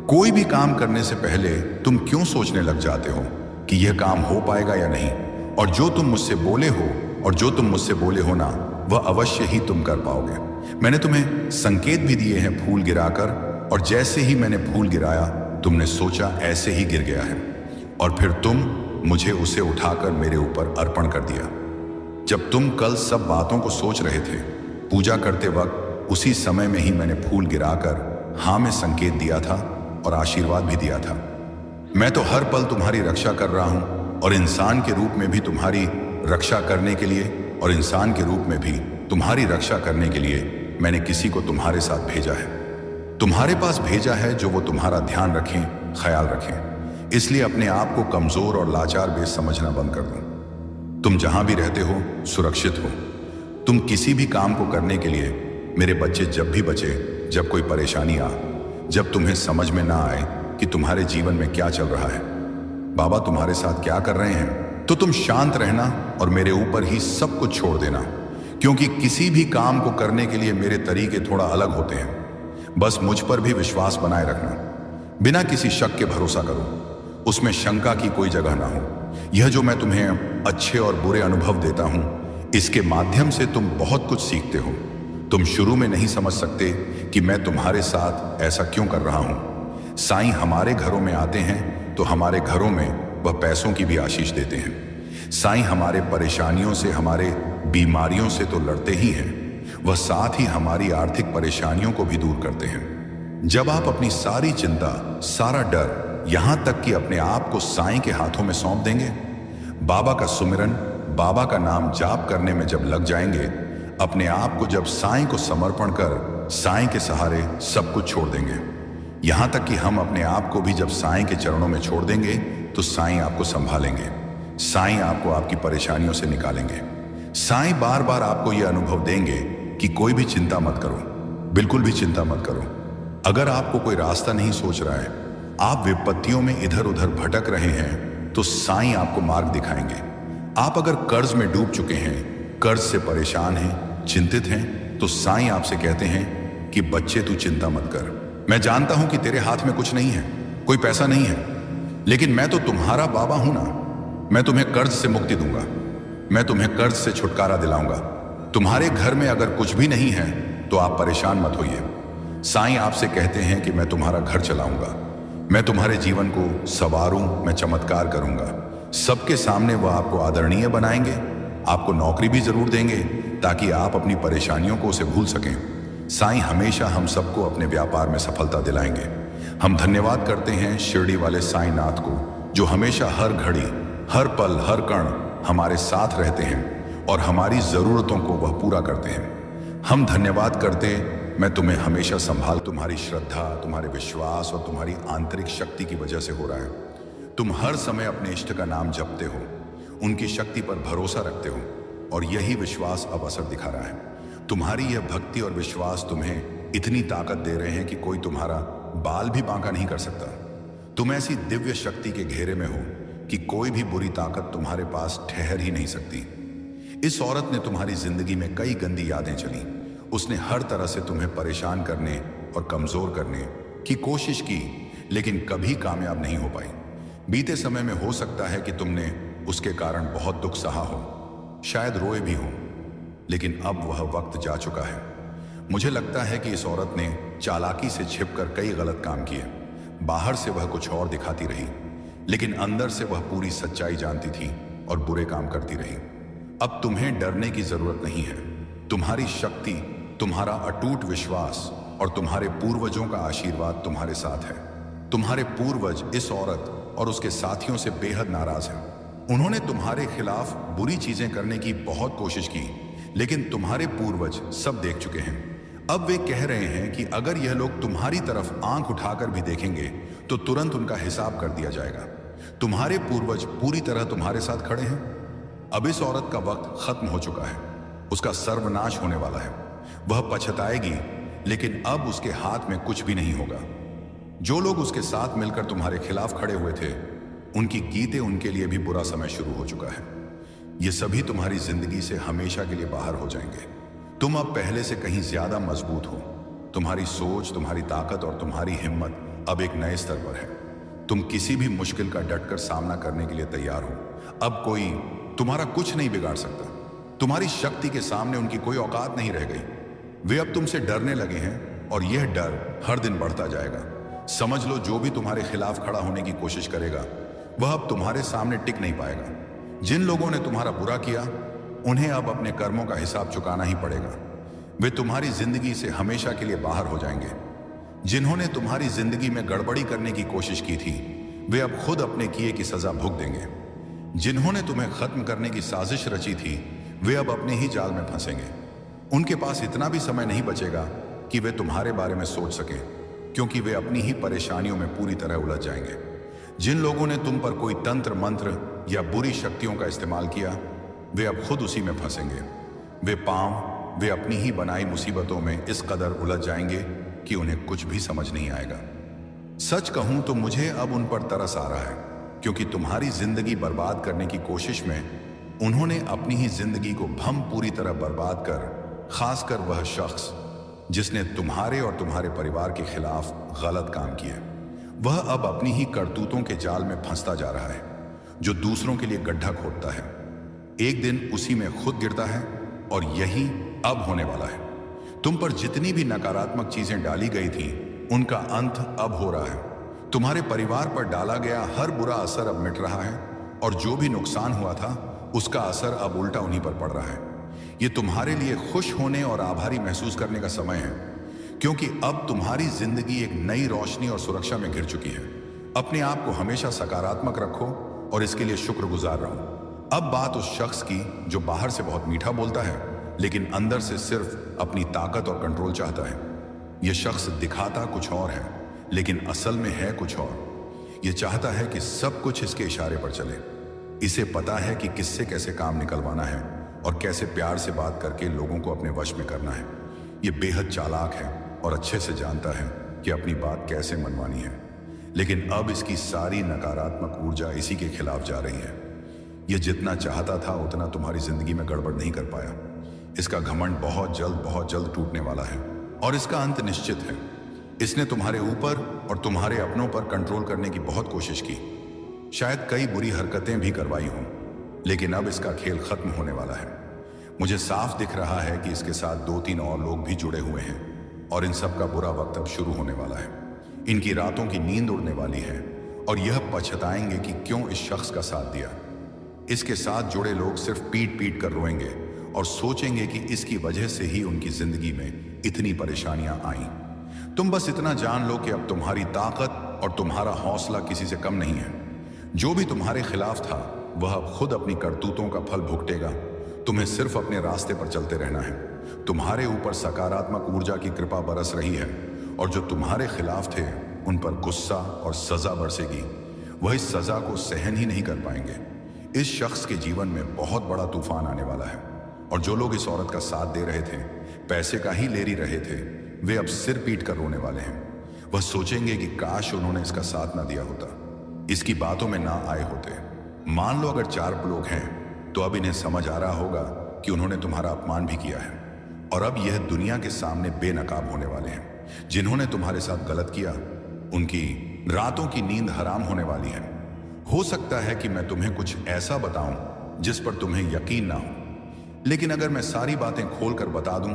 कोई भी काम करने से पहले तुम क्यों सोचने लग जाते हो कि यह काम हो पाएगा या नहीं? और जो तुम मुझसे बोले हो ना, वह अवश्य ही तुम कर पाओगे। मैंने तुम्हें संकेत भी दिए हैं फूल गिराकर, और जैसे ही मैंने फूल गिराया, तुमने सोचा ऐसे ही गिर गया है, और फिर तुम मुझे उसे उठाकर मेरे ऊपर अर्पण कर दिया। जब तुम कल सब बातों को सोच रहे थे, पूजा करते वक्त उसी समय में ही मैंने फूल गिराकर हाँ में संकेत दिया था और आशीर्वाद भी दिया था। मैं तो हर पल तुम्हारी रक्षा कर रहा हूं, और इंसान के रूप में भी तुम्हारी रक्षा करने के लिए मैंने किसी को तुम्हारे साथ भेजा है, तुम्हारे पास भेजा है, जो वो तुम्हारा ध्यान रखें, ख्याल रखें। इसलिए अपने आप को कमजोर और लाचार बेस समझना बंद कर दो। तुम जहां भी रहते हो, सुरक्षित हो। तुम किसी भी काम को करने के लिए, मेरे बच्चे, जब भी बचे, जब कोई परेशानी आ, जब तुम्हें समझ में ना आए कि तुम्हारे जीवन में क्या चल रहा है, बाबा तुम्हारे साथ क्या कर रहे हैं, तो तुम शांत रहना और मेरे ऊपर ही सब कुछ छोड़ देना, क्योंकि किसी भी काम को करने के लिए मेरे तरीके थोड़ा अलग होते हैं। बस मुझ पर भी विश्वास बनाए रखना, बिना किसी शक के भरोसा करो, उसमें शंका की कोई जगह ना हो। यह जो मैं तुम्हें अच्छे और बुरे अनुभव देता हूं, इसके माध्यम से तुम बहुत कुछ सीखते हो। तुम शुरू में नहीं समझ सकते कि मैं तुम्हारे साथ ऐसा क्यों कर रहा हूं। साईं हमारे घरों में आते हैं तो हमारे घरों में वह पैसों की भी आशीष देते हैं। साईं हमारे परेशानियों से, हमारे बीमारियों से तो लड़ते ही हैं, वह साथ ही हमारी आर्थिक परेशानियों को भी दूर करते हैं। जब आप अपनी सारी चिंता, सारा डर, यहां तक कि अपने आप को साईं के हाथों में सौंप देंगे, बाबा का सुमिरन, बाबा का नाम जाप करने में जब लग जाएंगे, अपने आप को जब साईं को समर्पण कर साईं के सहारे सब कुछ छोड़ देंगे, यहां तक कि हम अपने आप को भी जब साईं के चरणों में छोड़ देंगे, तो साईं आपको संभालेंगे, साईं आपको आपकी परेशानियों से निकालेंगे। साईं बार बार आपको यह अनुभव देंगे कि कोई भी चिंता मत करो, बिल्कुल भी चिंता मत करो। अगर आपको कोई रास्ता नहीं सोच रहा है, आप विपत्तियों में इधर उधर भटक रहे हैं, तो साईं आपको मार्ग दिखाएंगे। आप अगर कर्ज में डूब चुके हैं, कर्ज से परेशान हैं, चिंतित हैं, तो साईं आपसे कहते हैं कि बच्चे तू चिंता मत कर। मैं जानता हूं कि तेरे हाथ में कुछ नहीं है, कोई पैसा नहीं है, लेकिन मैं तो तुम्हारा बाबा हूं ना। मैं तुम्हें कर्ज से मुक्ति दूंगा, मैं तुम्हें कर्ज से छुटकारा दिलाऊंगा। तुम्हारे घर में अगर कुछ भी नहीं है तो आप परेशान मत होइए। साईं आपसे कहते हैं कि मैं तुम्हारा घर चलाऊंगा, मैं तुम्हारे जीवन को संवारूं, मैं चमत्कार करूंगा। सबके सामने वह आपको आदरणीय बनाएंगे, आपको नौकरी भी जरूर देंगे ताकि आप अपनी परेशानियों को उसे भूल सकें। साईं हमेशा हम सबको अपने व्यापार में सफलता दिलाएंगे। हम धन्यवाद करते हैं शिरडी वाले साईनाथ को, जो हमेशा हर घड़ी, हर पल, हर कण हमारे साथ रहते हैं और हमारी ज़रूरतों को वह पूरा करते हैं। हम धन्यवाद करते, मैं तुम्हें हमेशा संभाल, तुम्हारी श्रद्धा, तुम्हारे विश्वास और तुम्हारी आंतरिक शक्ति की वजह से हो रहा है। तुम हर समय अपने इष्ट का नाम जपते हो, उनकी शक्ति पर भरोसा रखते हो और यही विश्वास अब असर दिखा रहा है। तुम्हारी यह भक्ति और विश्वास तुम्हें इतनी ताकत दे रहे हैं कि कोई तुम्हारा बाल भी बांका नहीं कर सकता। तुम ऐसी दिव्य शक्ति के घेरे में हो कि कोई भी बुरी ताकत तुम्हारे पास ठहर ही नहीं सकती। इस औरत ने तुम्हारी जिंदगी में कई गंदी यादें चली। उसने हर तरह से तुम्हें परेशान करने और कमजोर करने की कोशिश की, लेकिन कभी कामयाब नहीं हो पाई। बीते समय में हो सकता है कि तुमने उसके कारण बहुत दुख सहा हो, शायद रोए भी हो, लेकिन अब वह वक्त जा चुका है। मुझे लगता है कि इस औरत ने चालाकी से छिपकर कई गलत काम किए। बाहर से वह कुछ और दिखाती रही, लेकिन अंदर से वह पूरी सच्चाई जानती थी और बुरे काम करती रही। अब तुम्हें डरने की जरूरत नहीं है। तुम्हारी शक्ति, तुम्हारा अटूट विश्वास और तुम्हारे पूर्वजों का आशीर्वाद तुम्हारे साथ है। तुम्हारे पूर्वज इस औरत और उसके साथियों से बेहद नाराज हैं। उन्होंने तुम्हारे खिलाफ बुरी चीजें करने की बहुत कोशिश की, लेकिन तुम्हारे पूर्वज सब देख चुके हैं। अब वे कह रहे हैं कि अगर यह लोग तुम्हारी तरफ आंख उठाकर भी देखेंगे तो तुरंत उनका हिसाब कर दिया जाएगा। तुम्हारे पूर्वज पूरी तरह तुम्हारे साथ खड़े हैं। अब इस औरत का वक्त खत्म हो चुका है। उसका सर्वनाश होने वाला है। वह पछताएगी, लेकिन अब उसके हाथ में कुछ भी नहीं होगा। जो लोग उसके साथ मिलकर तुम्हारे खिलाफ खड़े हुए थे, उनकी गीते उनके लिए भी बुरा समय शुरू हो चुका है। ये सभी तुम्हारी जिंदगी से हमेशा के लिए बाहर हो जाएंगे। तुम अब पहले से कहीं ज्यादा मजबूत हो। तुम्हारी सोच, तुम्हारी ताकत और तुम्हारी हिम्मत अब एक नए स्तर पर है। तुम किसी भी मुश्किल का डटकर सामना करने के लिए तैयार हो। अब कोई तुम्हारा कुछ नहीं बिगाड़ सकता। तुम्हारी शक्ति के सामने उनकी कोई औकात नहीं रह गई। वे अब तुमसे डरने लगे हैं और यह डर हर दिन बढ़ता जाएगा। समझ लो, जो भी तुम्हारे खिलाफ खड़ा होने की कोशिश करेगा वह अब तुम्हारे सामने टिक नहीं पाएगा। जिन लोगों ने तुम्हारा बुरा किया, उन्हें अब अपने कर्मों का हिसाब चुकाना ही पड़ेगा। वे तुम्हारी जिंदगी से हमेशा के लिए बाहर हो जाएंगे। जिन्होंने तुम्हारी जिंदगी में गड़बड़ी करने की कोशिश की थी, वे अब खुद अपने किए की सजा भुगत देंगे। जिन्होंने तुम्हें खत्म करने की साजिश रची थी, वे अब अपने ही जाल में फंसेंगे। उनके पास इतना भी समय नहीं बचेगा कि वे तुम्हारे बारे में सोच सकें, क्योंकि वे अपनी ही परेशानियों में पूरी तरह उलझ जाएंगे। जिन लोगों ने तुम पर कोई तंत्र मंत्र या बुरी शक्तियों का इस्तेमाल किया, वे अब खुद उसी में फंसेंगे। वे अपनी ही बनाई मुसीबतों में इस कदर उलझ जाएंगे कि उन्हें कुछ भी समझ नहीं आएगा। सच कहूं तो मुझे अब उन पर तरस आ रहा है, क्योंकि तुम्हारी जिंदगी बर्बाद करने की कोशिश में उन्होंने अपनी ही जिंदगी को भम पूरी तरह बर्बाद कर, खासकर वह शख्स जिसने तुम्हारे और तुम्हारे परिवार के खिलाफ गलत काम किए, वह अब अपनी ही करतूतों के जाल में फंसता जा रहा है, जो दूसरों के लिए गड्ढा खोदता है, एक दिन उसी में खुद गिरता है। और यही अब होने वाला है। तुम पर जितनी भी नकारात्मक चीजें डाली गई थी, उनका अंत अब हो रहा है। तुम्हारे परिवार पर डाला गया हर बुरा असर अब मिट रहा है, और जो भी नुकसान हुआ था उसका असर अब उल्टा उन्हीं पर पड़ रहा है। ये तुम्हारे लिए खुश होने और आभारी महसूस करने का समय है, क्योंकि अब तुम्हारी जिंदगी एक नई रोशनी और सुरक्षा में घिर चुकी है। अपने आप को हमेशा सकारात्मक रखो और इसके लिए शुक्रगुजार रहो। अब बात उस शख्स की जो बाहर से बहुत मीठा बोलता है, लेकिन अंदर से सिर्फ अपनी ताकत और कंट्रोल चाहता है। यह शख्स दिखाता कुछ और है, लेकिन असल में है कुछ और। यह चाहता है कि सब कुछ इसके इशारे पर चले। इसे पता है कि किससे कैसे काम निकलवाना है और कैसे प्यार से बात करके लोगों को अपने वश में करना है। यह बेहद चालाक है और अच्छे से जानता है कि अपनी बात कैसे मनवानी है, लेकिन अब इसकी सारी नकारात्मक ऊर्जा इसी के खिलाफ जा रही है। यह जितना चाहता था उतना तुम्हारी जिंदगी में गड़बड़ नहीं कर पाया। इसका घमंड बहुत जल्द टूटने वाला है और इसका अंत निश्चित है। इसने तुम्हारे ऊपर और तुम्हारे अपनों पर कंट्रोल करने की बहुत कोशिश की, शायद कई बुरी हरकतें भी करवाई हों, लेकिन अब इसका खेल खत्म होने वाला है। मुझे साफ दिख रहा है कि इसके साथ 2-3 और लोग भी जुड़े हुए हैं और इन सब का बुरा वक्त अब शुरू होने वाला है। इनकी रातों की नींद उड़ने वाली है और यह पछताएंगे कि क्यों इस शख्स का साथ दिया। इसके साथ जुड़े लोग सिर्फ पीट पीट कर रोएंगे और सोचेंगे कि इसकी वजह से ही उनकी जिंदगी में इतनी परेशानियां आईं। तुम बस इतना जान लो कि अब तुम्हारी ताकत और तुम्हारा हौसला किसी से कम नहीं है। जो भी तुम्हारे खिलाफ था वह अब खुद अपनी करतूतों का फल भुगतेगा। तुम्हें सिर्फ अपने रास्ते पर चलते रहना है। तुम्हारे ऊपर सकारात्मक ऊर्जा की कृपा बरस रही है और जो तुम्हारे खिलाफ थे उन पर गुस्सा और सजा बरसेगी। वह इस सजा को सहन ही नहीं कर पाएंगे। इस शख्स के जीवन में बहुत बड़ा तूफान आने वाला है और जो लोग इस औरत का साथ दे रहे थे, पैसे का ही लेरी रहे थे, वे अब सिर पीट कर रोने वाले हैं। वह सोचेंगे कि काश उन्होंने इसका साथ ना दिया होता, इसकी बातों में ना आए होते। मान लो अगर 4 लोग हैं तो अब इन्हें समझ आ रहा होगा कि उन्होंने तुम्हारा अपमान भी किया है और अब यह दुनिया के सामने बेनकाब होने वाले हैं। जिन्होंने तुम्हारे साथ गलत किया उनकी रातों की नींद हराम होने वाली है। हो सकता है कि मैं तुम्हें कुछ ऐसा बताऊं जिस पर तुम्हें यकीन ना हो, लेकिन अगर मैं सारी बातें खोलकर बता दूं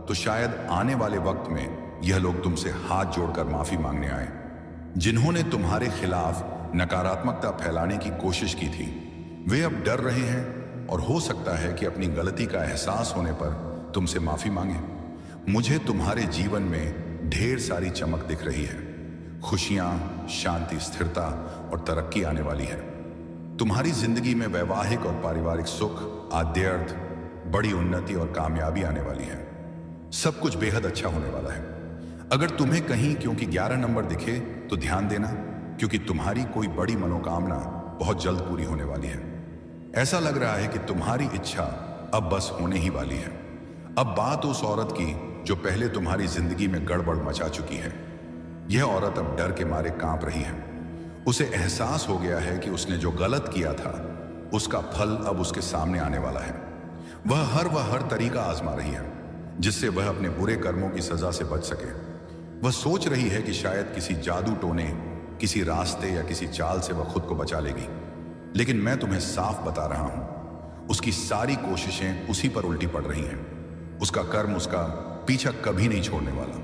तो शायद आने वाले वक्त में यह लोग तुमसे हाथ जोड़कर माफी मांगने आए। जिन्होंने तुम्हारे खिलाफ नकारात्मकता फैलाने की कोशिश की थी वे अब डर रहे हैं और हो सकता है कि अपनी गलती का एहसास होने पर तुमसे माफी मांगे। मुझे तुम्हारे जीवन में ढेर सारी चमक दिख रही है। खुशियां, शांति, स्थिरता और तरक्की आने वाली है। तुम्हारी जिंदगी में वैवाहिक और पारिवारिक सुख, आद्यर्थ, बड़ी उन्नति और कामयाबी आने वाली है। सब कुछ बेहद अच्छा होने वाला है। अगर तुम्हें कहीं क्योंकि 11 नंबर दिखे तो ध्यान देना, क्योंकि तुम्हारी कोई बड़ी मनोकामना बहुत जल्द पूरी होने वाली है। ऐसा लग रहा है कि तुम्हारी इच्छा अब बस होने ही वाली है। अब बात उस औरत की जो पहले तुम्हारी जिंदगी में गड़बड़ मचा चुकी है। यह औरत अब डर के मारे कांप रही है। उसे एहसास हो गया है कि उसने जो गलत किया था उसका फल अब उसके सामने आने वाला है। वह हर तरीका आजमा रही है जिससे वह अपने बुरे कर्मों की सजा से बच सके। वह सोच रही है कि शायद किसी जादू टोने, किसी रास्ते या किसी चाल से वह खुद को बचा लेगी, लेकिन मैं तुम्हें साफ बता रहा हूं उसकी सारी कोशिशें उसी पर उल्टी पड़ रही हैं। उसका कर्म उसका पीछा कभी नहीं छोड़ने वाला।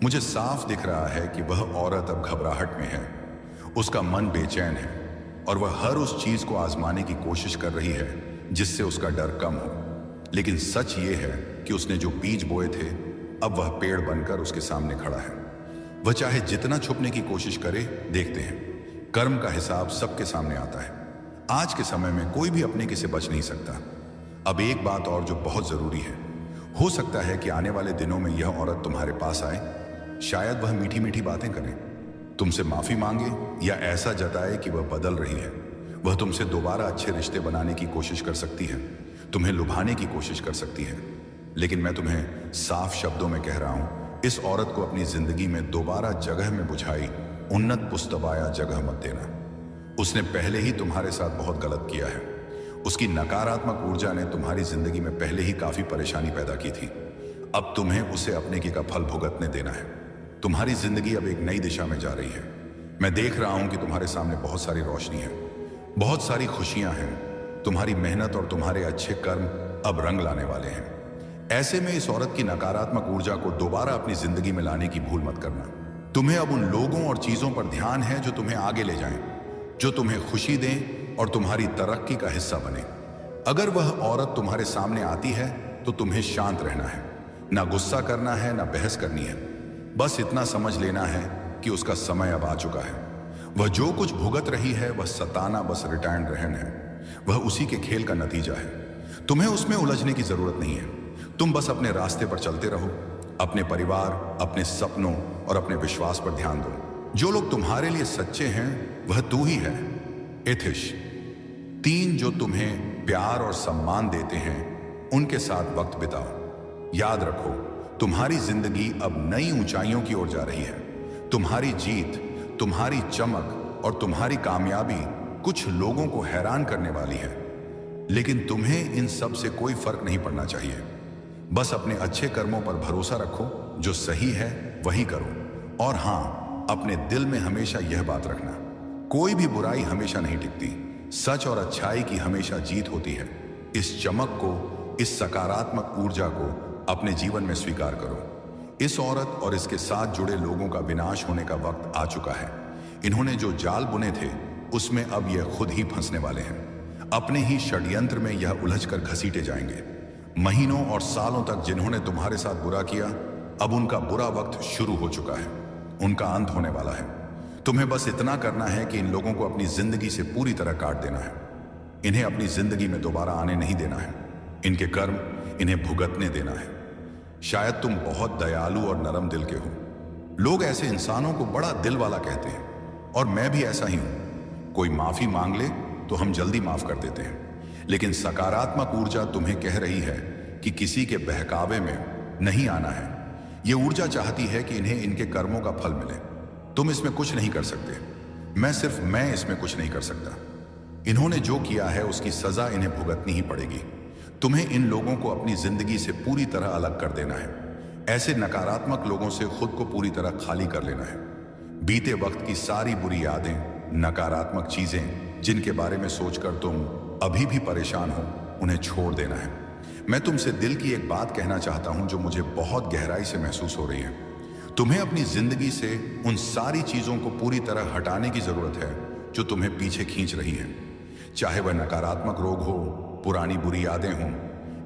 मुझे साफ दिख रहा है कि वह औरत अब घबराहट में है। उसका मन बेचैन है और वह हर उस चीज को आजमाने की कोशिश कर रही है जिससे उसका डर कम हो। लेकिन सच ये है कि उसने जो बीज बोए थे अब वह पेड़ बनकर उसके सामने खड़ा है। वह चाहे जितना छुपने की कोशिश करे, देखते हैं कर्म का हिसाब सबके सामने आता है। आज के समय में कोई भी अपने किसे बच नहीं सकता। अब एक बात और जो बहुत जरूरी है, हो सकता है कि आने वाले दिनों में यह औरत तुम्हारे पास आए। शायद वह मीठी मीठी बातें करे, तुमसे माफी मांगे या ऐसा जताए कि वह बदल रही है। वह तुमसे दोबारा अच्छे रिश्ते बनाने की कोशिश कर सकती है, तुम्हें लुभाने की कोशिश कर सकती है। लेकिन मैं तुम्हें साफ शब्दों में कह रहा हूं, इस औरत को अपनी जिंदगी में दोबारा जगह में बुझाई उन्नत पुस्तबाया जगह मत देना। उसने पहले ही तुम्हारे साथ बहुत गलत किया है। उसकी नकारात्मक ऊर्जा ने तुम्हारी जिंदगी में पहले ही काफी परेशानी पैदा की थी। अब तुम्हें उसे अपने की का फल भुगतने देना है। तुम्हारी जिंदगी अब एक नई दिशा में जा रही है। मैं देख रहा हूं कि तुम्हारे सामने बहुत सारी रोशनी है, बहुत सारी खुशियां हैं। तुम्हारी मेहनत और तुम्हारे अच्छे कर्म अब रंग लाने वाले हैं। ऐसे में इस औरत की नकारात्मक ऊर्जा को दोबारा अपनी जिंदगी में लाने की भूल मत करना। तुम्हें अब उन लोगों और चीजों पर ध्यान है जो तुम्हें आगे ले जाएं, जो तुम्हें खुशी दें और तुम्हारी तरक्की का हिस्सा बने। अगर वह औरत तुम्हारे सामने आती है तो तुम्हें शांत रहना है, ना गुस्सा करना है, ना बहस करनी है। बस इतना समझ लेना है कि उसका समय अब आ चुका है। वह जो कुछ भुगत रही है वह सताना बस रिटायर्ड रहन है। वह उसी के खेल का नतीजा है। तुम्हें उसमें उलझने की जरूरत नहीं है। तुम बस अपने रास्ते पर चलते रहो। अपने परिवार, अपने सपनों और अपने विश्वास पर ध्यान दो। जो लोग तुम्हारे लिए सच्चे हैं वह तू ही है। एथिश 3 जो तुम्हें प्यार और सम्मान देते हैं उनके साथ वक्त बिताओ। याद रखो, तुम्हारी जिंदगी अब नई ऊंचाइयों की ओर जा रही है। तुम्हारी जीत, तुम्हारी चमक और तुम्हारी कामयाबी कुछ लोगों को हैरान करने वाली है, लेकिन तुम्हें इन सब से कोई फर्क नहीं पड़ना चाहिए। बस अपने अच्छे कर्मों पर भरोसा रखो। जो सही है वही करो। और हां, अपने दिल में हमेशा यह बात रखना, कोई भी बुराई हमेशा नहीं टिकती। सच और अच्छाई की हमेशा जीत होती है। इस चमक को, इस सकारात्मक ऊर्जा को अपने जीवन में स्वीकार करो। इस औरत और इसके साथ जुड़े लोगों का विनाश होने का वक्त आ चुका है। इन्होंने जो जाल बुने थे उसमें अब यह खुद ही फंसने वाले हैं। अपने ही षड्यंत्र में यह उलझकर घसीटे जाएंगे। महीनों और सालों तक जिन्होंने तुम्हारे साथ बुरा किया अब उनका बुरा वक्त शुरू हो चुका है, उनका अंत होने वाला है। तुम्हें बस इतना करना है कि इन लोगों को अपनी जिंदगी से पूरी तरह काट देना है। इन्हें अपनी जिंदगी में दोबारा आने नहीं देना है। इनके कर्म इन्हें भुगतने देना है। शायद तुम बहुत दयालु और नरम दिल के हो। लोग ऐसे इंसानों को बड़ा दिल वाला कहते हैं, और मैं भी ऐसा ही हूं। कोई माफी मांग ले तो हम जल्दी माफ कर देते हैं, लेकिन सकारात्मक ऊर्जा तुम्हें कह रही है कि किसी के बहकावे में नहीं आना है। यह ऊर्जा चाहती है कि इन्हें इनके कर्मों का फल मिले। तुम इसमें कुछ नहीं कर सकते। मैं इसमें कुछ नहीं कर सकता। इन्होंने जो किया है उसकी सजा इन्हें भुगतनी ही पड़ेगी। तुम्हें इन लोगों को अपनी जिंदगी से पूरी तरह अलग कर देना है। ऐसे नकारात्मक लोगों से खुद को पूरी तरह खाली कर लेना है। बीते वक्त की सारी बुरी यादें, नकारात्मक चीजें जिनके बारे में सोचकर तुम अभी भी परेशान हो, उन्हें छोड़ देना है। मैं तुमसे दिल की एक बात कहना चाहता हूं जो मुझे बहुत गहराई से महसूस हो रही है। तुम्हें अपनी जिंदगी से उन सारी चीजों को पूरी तरह हटाने की जरूरत है जो तुम्हें पीछे खींच रही हैं। चाहे वह नकारात्मक रोग हो, पुरानी बुरी यादें हों,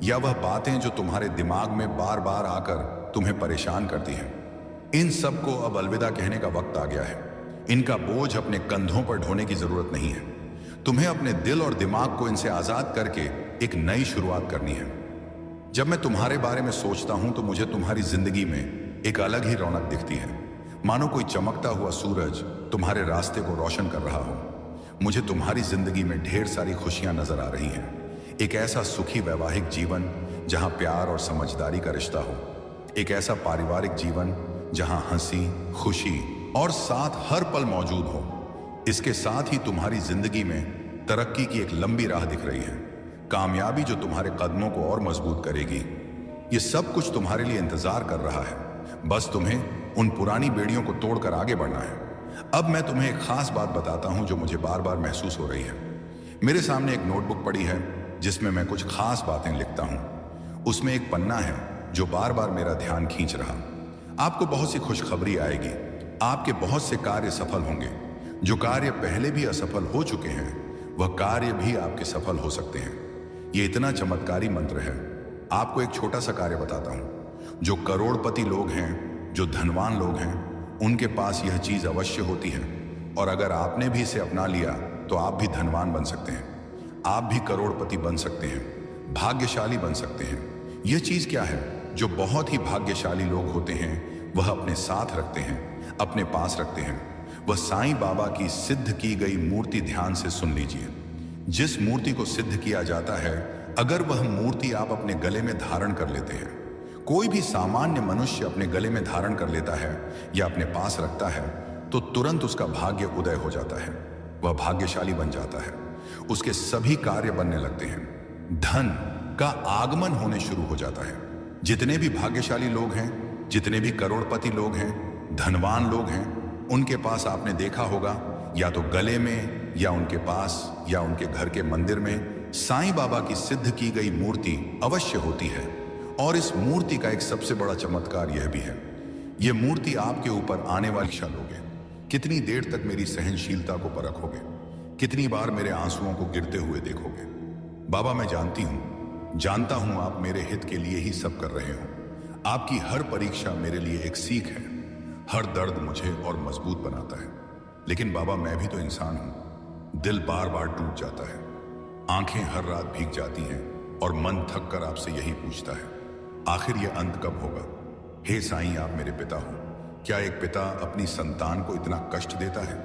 या वह बातें जो तुम्हारे दिमाग में बार बार आकर तुम्हें परेशान करती हैं। इन सब को अब अलविदा कहने का वक्त आ गया है। इनका बोझ अपने कंधों पर ढोने की जरूरत नहीं है। तुम्हें अपने दिल और दिमाग को इनसे आजाद करके एक नई शुरुआत करनी है। जब मैं तुम्हारे बारे में सोचता हूं तो मुझे तुम्हारी जिंदगी में एक अलग ही रौनक दिखती है, मानो कोई चमकता हुआ सूरज तुम्हारे रास्ते को रोशन कर रहा हो। मुझे तुम्हारी जिंदगी में ढेर सारी खुशियां नजर आ रही हैं। एक ऐसा सुखी वैवाहिक जीवन जहां प्यार और समझदारी का रिश्ता हो। एक ऐसा पारिवारिक जीवन जहां हंसी, खुशी और साथ हर पल मौजूद हो। इसके साथ ही तुम्हारी जिंदगी में तरक्की की एक लंबी राह दिख रही है, कामयाबी जो तुम्हारे कदमों को और मजबूत करेगी। ये सब कुछ तुम्हारे लिए इंतजार कर रहा है। बस तुम्हें उन पुरानी बेड़ियों को तोड़कर आगे बढ़ना है। अब मैं तुम्हें एक खास बात बताता हूं जो मुझे बार बार महसूस हो रही है। मेरे सामने एक नोटबुक पड़ी है जिसमें मैं कुछ खास बातें लिखता हूं। उसमें एक पन्ना है जो बार बार मेरा ध्यान खींच रहा। आपको बहुत सी खुशखबरी आएगी। आपके बहुत से कार्य सफल होंगे। जो कार्य पहले भी असफल हो चुके हैं वह कार्य भी आपके सफल हो सकते हैं। ये इतना चमत्कारी मंत्र है। आपको एक छोटा सा कार्य बताता हूं। जो करोड़पति लोग हैं, जो धनवान लोग हैं, उनके पास यह चीज अवश्य होती है, और अगर आपने भी इसे अपना लिया तो आप भी धनवान बन सकते हैं। आप भी करोड़पति बन सकते हैं, भाग्यशाली बन सकते हैं। यह चीज क्या है? जो बहुत ही भाग्यशाली लोग होते हैं वह अपने साथ रखते हैं, अपने पास रखते हैं। वह साईं बाबा की सिद्ध की गई मूर्ति ध्यान से सुन लीजिए। जिस मूर्ति को सिद्ध किया जाता है, अगर वह मूर्ति आप अपने गले में धारण कर लेते हैं, कोई भी सामान्य मनुष्य अपने गले में धारण कर लेता है या अपने पास रखता है, तो तुरंत उसका भाग्य उदय हो जाता है। वह भाग्यशाली बन जाता है। उसके सभी कार्य बनने लगते हैं। धन का आगमन होने शुरू हो जाता है। जितने भी भाग्यशाली लोग हैं, जितने भी करोड़पति लोग हैं, धनवान लोग हैं, उनके पास आपने देखा होगा या तो गले में या उनके पास या उनके घर के मंदिर में साईं बाबा की सिद्ध की गई मूर्ति अवश्य होती है। और इस मूर्ति का एक सबसे बड़ा चमत्कार यह भी है, यह मूर्ति आपके ऊपर आने वाली क्षण लोगे। कितनी देर तक मेरी सहनशीलता को परखोगे? कितनी बार मेरे आंसुओं को गिरते हुए देखोगे? बाबा, मैं जानता हूं आप मेरे हित के लिए ही सब कर रहे हो। आपकी हर परीक्षा मेरे लिए एक सीख है। हर दर्द मुझे और मजबूत बनाता है। लेकिन बाबा, मैं भी तो इंसान हूं। दिल बार बार टूट जाता है, आंखें हर रात भीग जाती हैं और मन थक कर आपसे यही पूछता है, आखिर यह अंत कब होगा? हे साईं, आप मेरे पिता हो। क्या एक पिता अपनी संतान को इतना कष्ट देता है?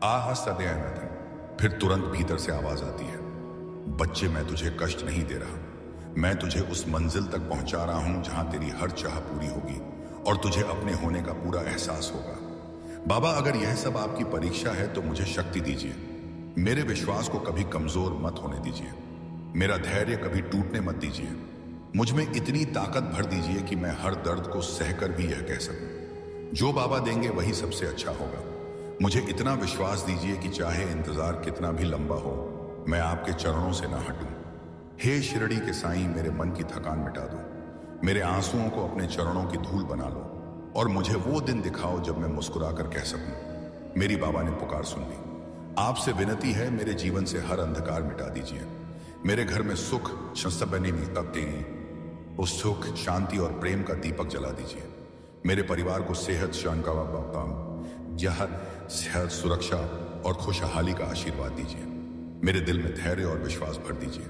आह सदैव। फिर तुरंत भीतर से आवाज आती है, बच्चे, मैं तुझे कष्ट नहीं दे रहा। मैं तुझे उस मंजिल तक पहुंचा रहा हूं जहां तेरी हर चाह पूरी होगी और तुझे अपने होने का पूरा एहसास होगा। बाबा, अगर यह सब आपकी परीक्षा है तो मुझे शक्ति दीजिए। मेरे विश्वास को कभी कमजोर मत होने दीजिए। मेरा धैर्य कभी टूटने मत दीजिए। मुझ में इतनी ताकत भर दीजिए कि मैं हर दर्द को सहकर भी यह कह सकूं, जो बाबा देंगे वही सबसे अच्छा होगा। मुझे इतना विश्वास दीजिए कि चाहे इंतजार कितना भी लंबा हो, मैं आपके चरणों से ना हटूं। हे शिरडी के साईं, मेरे मन की थकान मिटा दो। मेरे आंसुओं को अपने चरणों की धूल बना लो और मुझे वो दिन दिखाओ जब मैं मुस्कुरा कर कह सकूं, मेरी बाबा ने पुकार सुन ली। आपसे विनती है, मेरे जीवन से हर अंधकार मिटा दीजिए। मेरे घर में सुख शस्तबनी करते उस सुख, शांति और प्रेम का दीपक जला दीजिए। मेरे परिवार को सेहत, सेहत, सुरक्षा और खुशहाली का आशीर्वाद दीजिए। मेरे दिल में धैर्य और विश्वास भर दीजिए।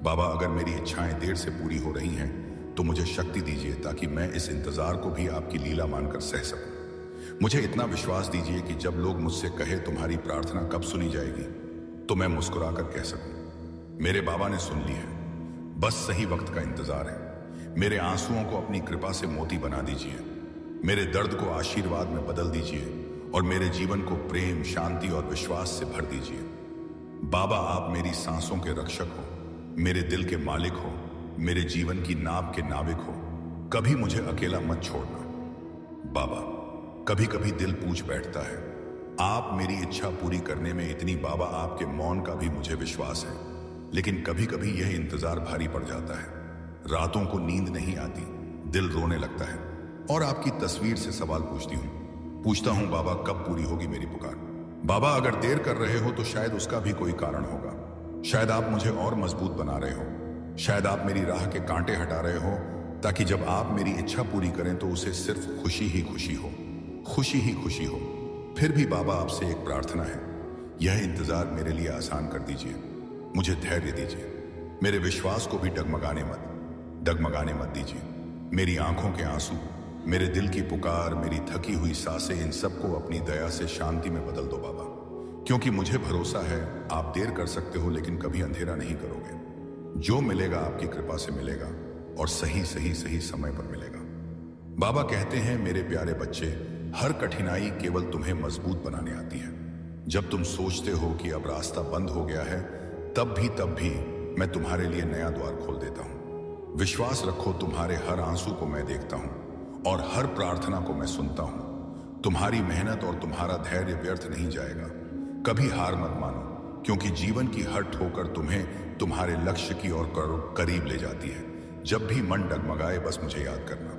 बाबा, अगर मेरी इच्छाएं देर से पूरी हो रही हैं तो मुझे शक्ति दीजिए ताकि मैं इस इंतजार को भी आपकी लीला मानकर सह सकूं। मुझे इतना विश्वास दीजिए कि जब लोग मुझसे कहे तुम्हारी प्रार्थना कब सुनी जाएगी, तो मैं मुस्कुराकर कह सकूं, मेरे बाबा ने सुन ली है, बस सही वक्त का इंतजार है। मेरे आंसुओं को अपनी कृपा से मोती बना दीजिए, मेरे दर्द को आशीर्वाद में बदल दीजिए और मेरे जीवन को प्रेम, शांति और विश्वास से भर दीजिए। बाबा, आप मेरी सांसों के रक्षक हो, मेरे दिल के मालिक हो, मेरे जीवन की नाव के नाविक हो। कभी मुझे अकेला मत छोड़ना। बाबा, कभी कभी दिल पूछ बैठता है, आप मेरी इच्छा पूरी करने में इतनी। बाबा, आपके मौन का भी मुझे विश्वास है, लेकिन कभी कभी यह इंतजार भारी पड़ जाता है। रातों को नींद नहीं आती, दिल रोने लगता है और आपकी तस्वीर से सवाल पूछता हूं, बाबा कब पूरी होगी मेरी पुकार। बाबा, अगर देर कर रहे हो तो शायद उसका भी कोई कारण होगा। शायद आप मुझे और मजबूत बना रहे हो, शायद आप मेरी राह के कांटे हटा रहे हो, ताकि जब आप मेरी इच्छा पूरी करें तो उसे सिर्फ खुशी ही खुशी हो, खुशी ही खुशी हो। फिर भी बाबा, आपसे एक प्रार्थना है, यह इंतजार मेरे लिए आसान कर दीजिए, मुझे धैर्य दीजिए। मेरे विश्वास को भी डगमगाने मत दीजिए। मेरी आंखों के आंसू, मेरे दिल की पुकार, मेरी थकी हुई सांसें, इन सबको अपनी दया से शांति में बदल दो बाबा, क्योंकि मुझे भरोसा है आप देर कर सकते हो लेकिन कभी अंधेरा नहीं करोगे। जो मिलेगा आपकी कृपा से मिलेगा और सही समय पर मिलेगा। बाबा कहते हैं, मेरे प्यारे बच्चे, हर कठिनाई केवल तुम्हें मजबूत बनाने आती है। जब तुम सोचते हो कि अब रास्ता बंद हो गया है, तब भी मैं तुम्हारे लिए नया द्वार खोल देता हूं। विश्वास रखो, तुम्हारे हर आंसू को मैं देखता हूं और हर प्रार्थना को मैं सुनता हूं। तुम्हारी मेहनत और तुम्हारा धैर्य व्यर्थ नहीं जाएगा। कभी हार मत मानो, क्योंकि जीवन की हर ठोकर तुम्हें तुम्हारे लक्ष्य की ओर करीब ले जाती है। जब भी मन डगमगाए, बस मुझे याद करना।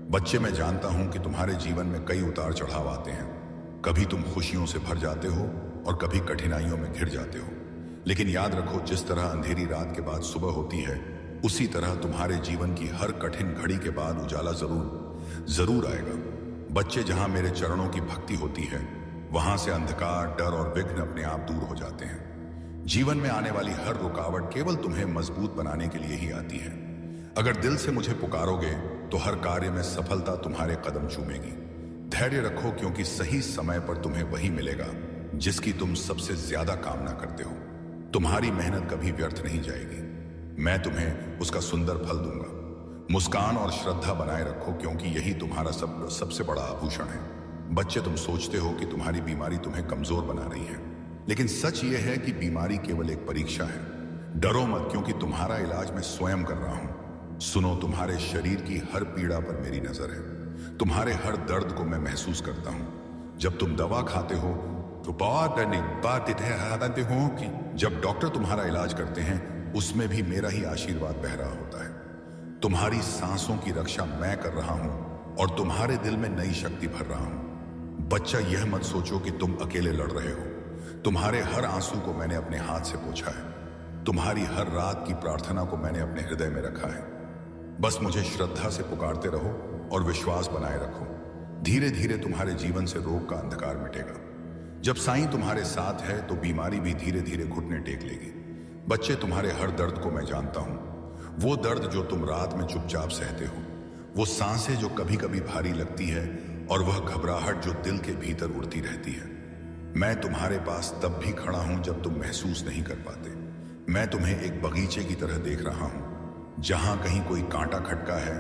बच्चे, मैं जानता हूं कि तुम्हारे जीवन में कई उतार चढ़ाव आते हैं। कभी तुम खुशियों से भर जाते हो और कभी कठिनाइयों में घिर जाते हो, लेकिन याद रखो, जिस तरह अंधेरी रात के बाद सुबह होती है, उसी तरह तुम्हारे जीवन की हर कठिन घड़ी के बाद उजाला जरूर आएगा। बच्चे, जहां मेरे चरणों की भक्ति होती है, वहां से अंधकार, डर और विघ्न अपने आप दूर हो जाते हैं। जीवन में आने वाली हर रुकावट केवल तुम्हें मजबूत बनाने के लिए ही आती है। अगर दिल से मुझे पुकारोगे तो हर कार्य में सफलता तुम्हारे कदम चूमेगी। धैर्य रखो, क्योंकि सही समय पर तुम्हें वही मिलेगा जिसकी तुम सबसे ज्यादा कामना करते हो। तुम्हारी मेहनत कभी व्यर्थ नहीं जाएगी, मैं तुम्हें उसका सुंदर फल दूंगा। मुस्कान और श्रद्धा बनाए रखो, क्योंकि यही तुम्हारा सबसे बड़ा आभूषण है। बच्चे, तुम सोचते हो कि तुम्हारी बीमारी तुम्हें कमजोर बना रही है, लेकिन सच यह है कि बीमारी केवल एक परीक्षा है। डरो मत, क्योंकि तुम्हारा इलाज मैं स्वयं कर रहा हूं। सुनो, तुम्हारे शरीर की हर पीड़ा पर मेरी नजर है, तुम्हारे हर दर्द को मैं महसूस करता हूं। जब तुम दवा खाते हो तो जब डॉक्टर तुम्हारा इलाज करते हैं, उसमें भी मेरा ही आशीर्वाद बह रहा होता है। तुम्हारी सांसों की रक्षा मैं कर रहा हूं और तुम्हारे दिल में नई शक्ति भर रहा हूं। बच्चा, यह मत सोचो कि तुम अकेले लड़ रहे हो। तुम्हारे हर आंसू को मैंने अपने हाथ से पोंछा है। तुम्हारी हर रात की प्रार्थना को मैंने अपने हृदय में रखा है। बस मुझे श्रद्धा से पुकारते रहो और विश्वास बनाए रखो। धीरे धीरे तुम्हारे जीवन से रोग का अंधकार मिटेगा। जब साईं तुम्हारे साथ है तो बीमारी भी धीरे धीरे घुटने टेक लेगी। बच्चे, तुम्हारे हर दर्द को मैं जानता हूं। वो दर्द जो तुम रात में चुपचाप सहते हो, वो सांसें जो कभी कभी भारी लगती है, और वह घबराहट जो दिल के भीतर उड़ती रहती है। मैं तुम्हारे पास तब भी खड़ा हूं जब तुम महसूस नहीं कर पाते। मैं तुम्हें एक बगीचे की तरह देख रहा हूं। जहां कहीं कोई कांटा खटका है,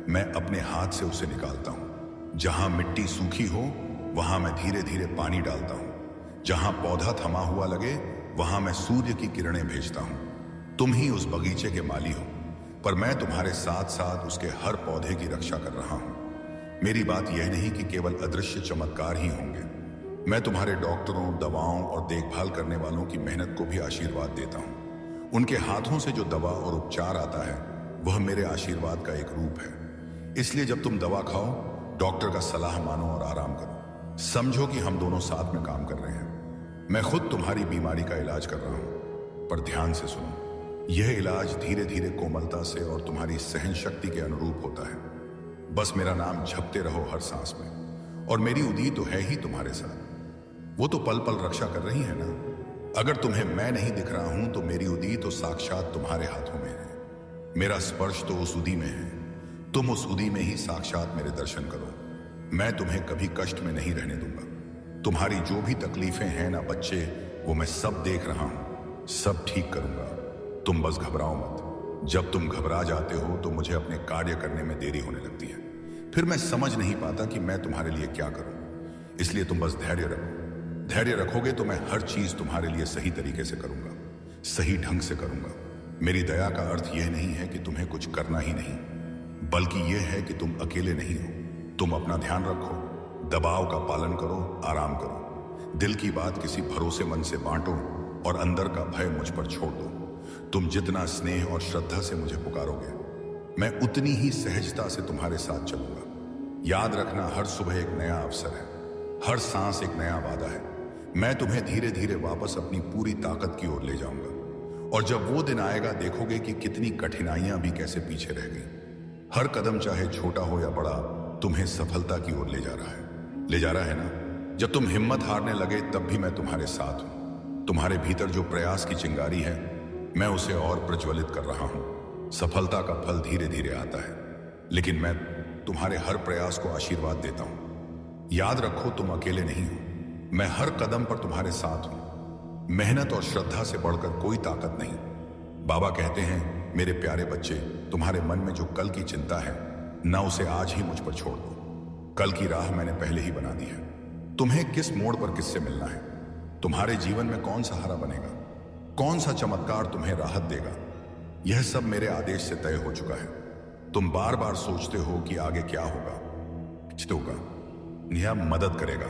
मैं अपने हाथ से उसे निकालता हूं। जहां मिट्टी सूखी हो, वहां मैं धीरे धीरे पानी डालता हूं। जहां पौधा थमा हुआ लगे, वहां मैं सूर्य की किरणें भेजता हूं। तुम ही उस बगीचे के माली हो, पर मैं तुम्हारे साथ साथ उसके हर पौधे की रक्षा कर रहा हूं। मेरी बात यह नहीं कि केवल अदृश्य चमत्कार ही होंगे। मैं तुम्हारे डॉक्टरों, दवाओं और देखभाल करने वालों की मेहनत को भी आशीर्वाद देता हूं। उनके हाथों से जो दवा और उपचार आता है, वह मेरे आशीर्वाद का एक रूप है। इसलिए जब तुम दवा खाओ, डॉक्टर का सलाह मानो और आराम करो। समझो कि हम दोनों साथ में काम कर रहे हैं। मैं खुद तुम्हारी बीमारी का इलाज कर रहा हूं, पर ध्यान से सुनो। यह इलाज धीरे धीरे कोमलता से और तुम्हारी सहन शक्ति के अनुरूप होता है। बस मेरा नाम झपते रहो हर सांस में, और मेरी उदी तो है ही तुम्हारे साथ। वो तो पल पल रक्षा कर रही है ना। अगर तुम्हें मैं नहीं दिख रहा हूं तो मेरी उदी तो साक्षात तुम्हारे हाथों में है। मेरा स्पर्श तो उस उदी में है। तुम उस उदी में ही साक्षात मेरे दर्शन करो। मैं तुम्हें कभी कष्ट में नहीं रहने दूंगा। तुम्हारी जो भी तकलीफें हैं ना बच्चे, वो मैं सब देख रहा हूं, सब ठीक करूंगा। तुम बस घबराओ मत। जब तुम घबरा जाते हो तो मुझे अपने कार्य करने में देरी होने लगती है। फिर मैं समझ नहीं पाता कि मैं तुम्हारे लिए क्या करूं। इसलिए तुम बस धैर्य रखो। धैर्य रखोगे तो मैं हर चीज तुम्हारे लिए सही तरीके से करूंगा, सही ढंग से करूंगा। मेरी दया का अर्थ यह नहीं है कि तुम्हें कुछ करना ही नहीं, बल्कि यह है कि तुम अकेले नहीं हो। तुम अपना ध्यान रखो, दबाव का पालन करो, आराम करो। दिल की बात किसी भरोसेमंद से बांटो और अंदर का भय मुझ पर छोड़ दो। तुम जितना स्नेह और श्रद्धा से मुझे पुकारोगे, मैं उतनी ही सहजता से तुम्हारे साथ चलूंगा। याद रखना, हर सुबह एक नया अवसर है, हर सांस एक नया वादा है। मैं तुम्हें धीरे धीरे वापस अपनी पूरी ताकत की ओर ले जाऊंगा, और जब वो दिन आएगा देखोगे कि कितनी कठिनाइयां भी कैसे पीछे रह गई। हर कदम चाहे छोटा हो या बड़ा, तुम्हें सफलता की ओर ले जा रहा है। ले जा रहा है ना। जब तुम हिम्मत हारने लगे तब भी मैं तुम्हारे साथ हूं। तुम्हारे भीतर जो प्रयास की चिंगारी है, मैं उसे और प्रज्वलित कर रहा हूं। सफलता का फल धीरे धीरे आता है, लेकिन मैं तुम्हारे हर प्रयास को आशीर्वाद देता हूं। याद रखो, तुम अकेले नहीं हो। मैं हर कदम पर तुम्हारे साथ हूं। मेहनत और श्रद्धा से बढ़कर कोई ताकत नहीं। बाबा कहते हैं, मेरे प्यारे बच्चे, तुम्हारे मन में जो कल की चिंता है ना, उसे आज ही मुझ पर छोड़ दो। कल की राह मैंने पहले ही बना दी है। तुम्हें किस मोड़ पर किससे मिलना है, तुम्हारे जीवन में कौन सहारा बनेगा, कौन सा चमत्कार तुम्हें राहत देगा, यह सब मेरे आदेश से तय हो चुका है। तुम बार बार सोचते हो कि आगे क्या होगा, कुछ होगा, यह मदद करेगा,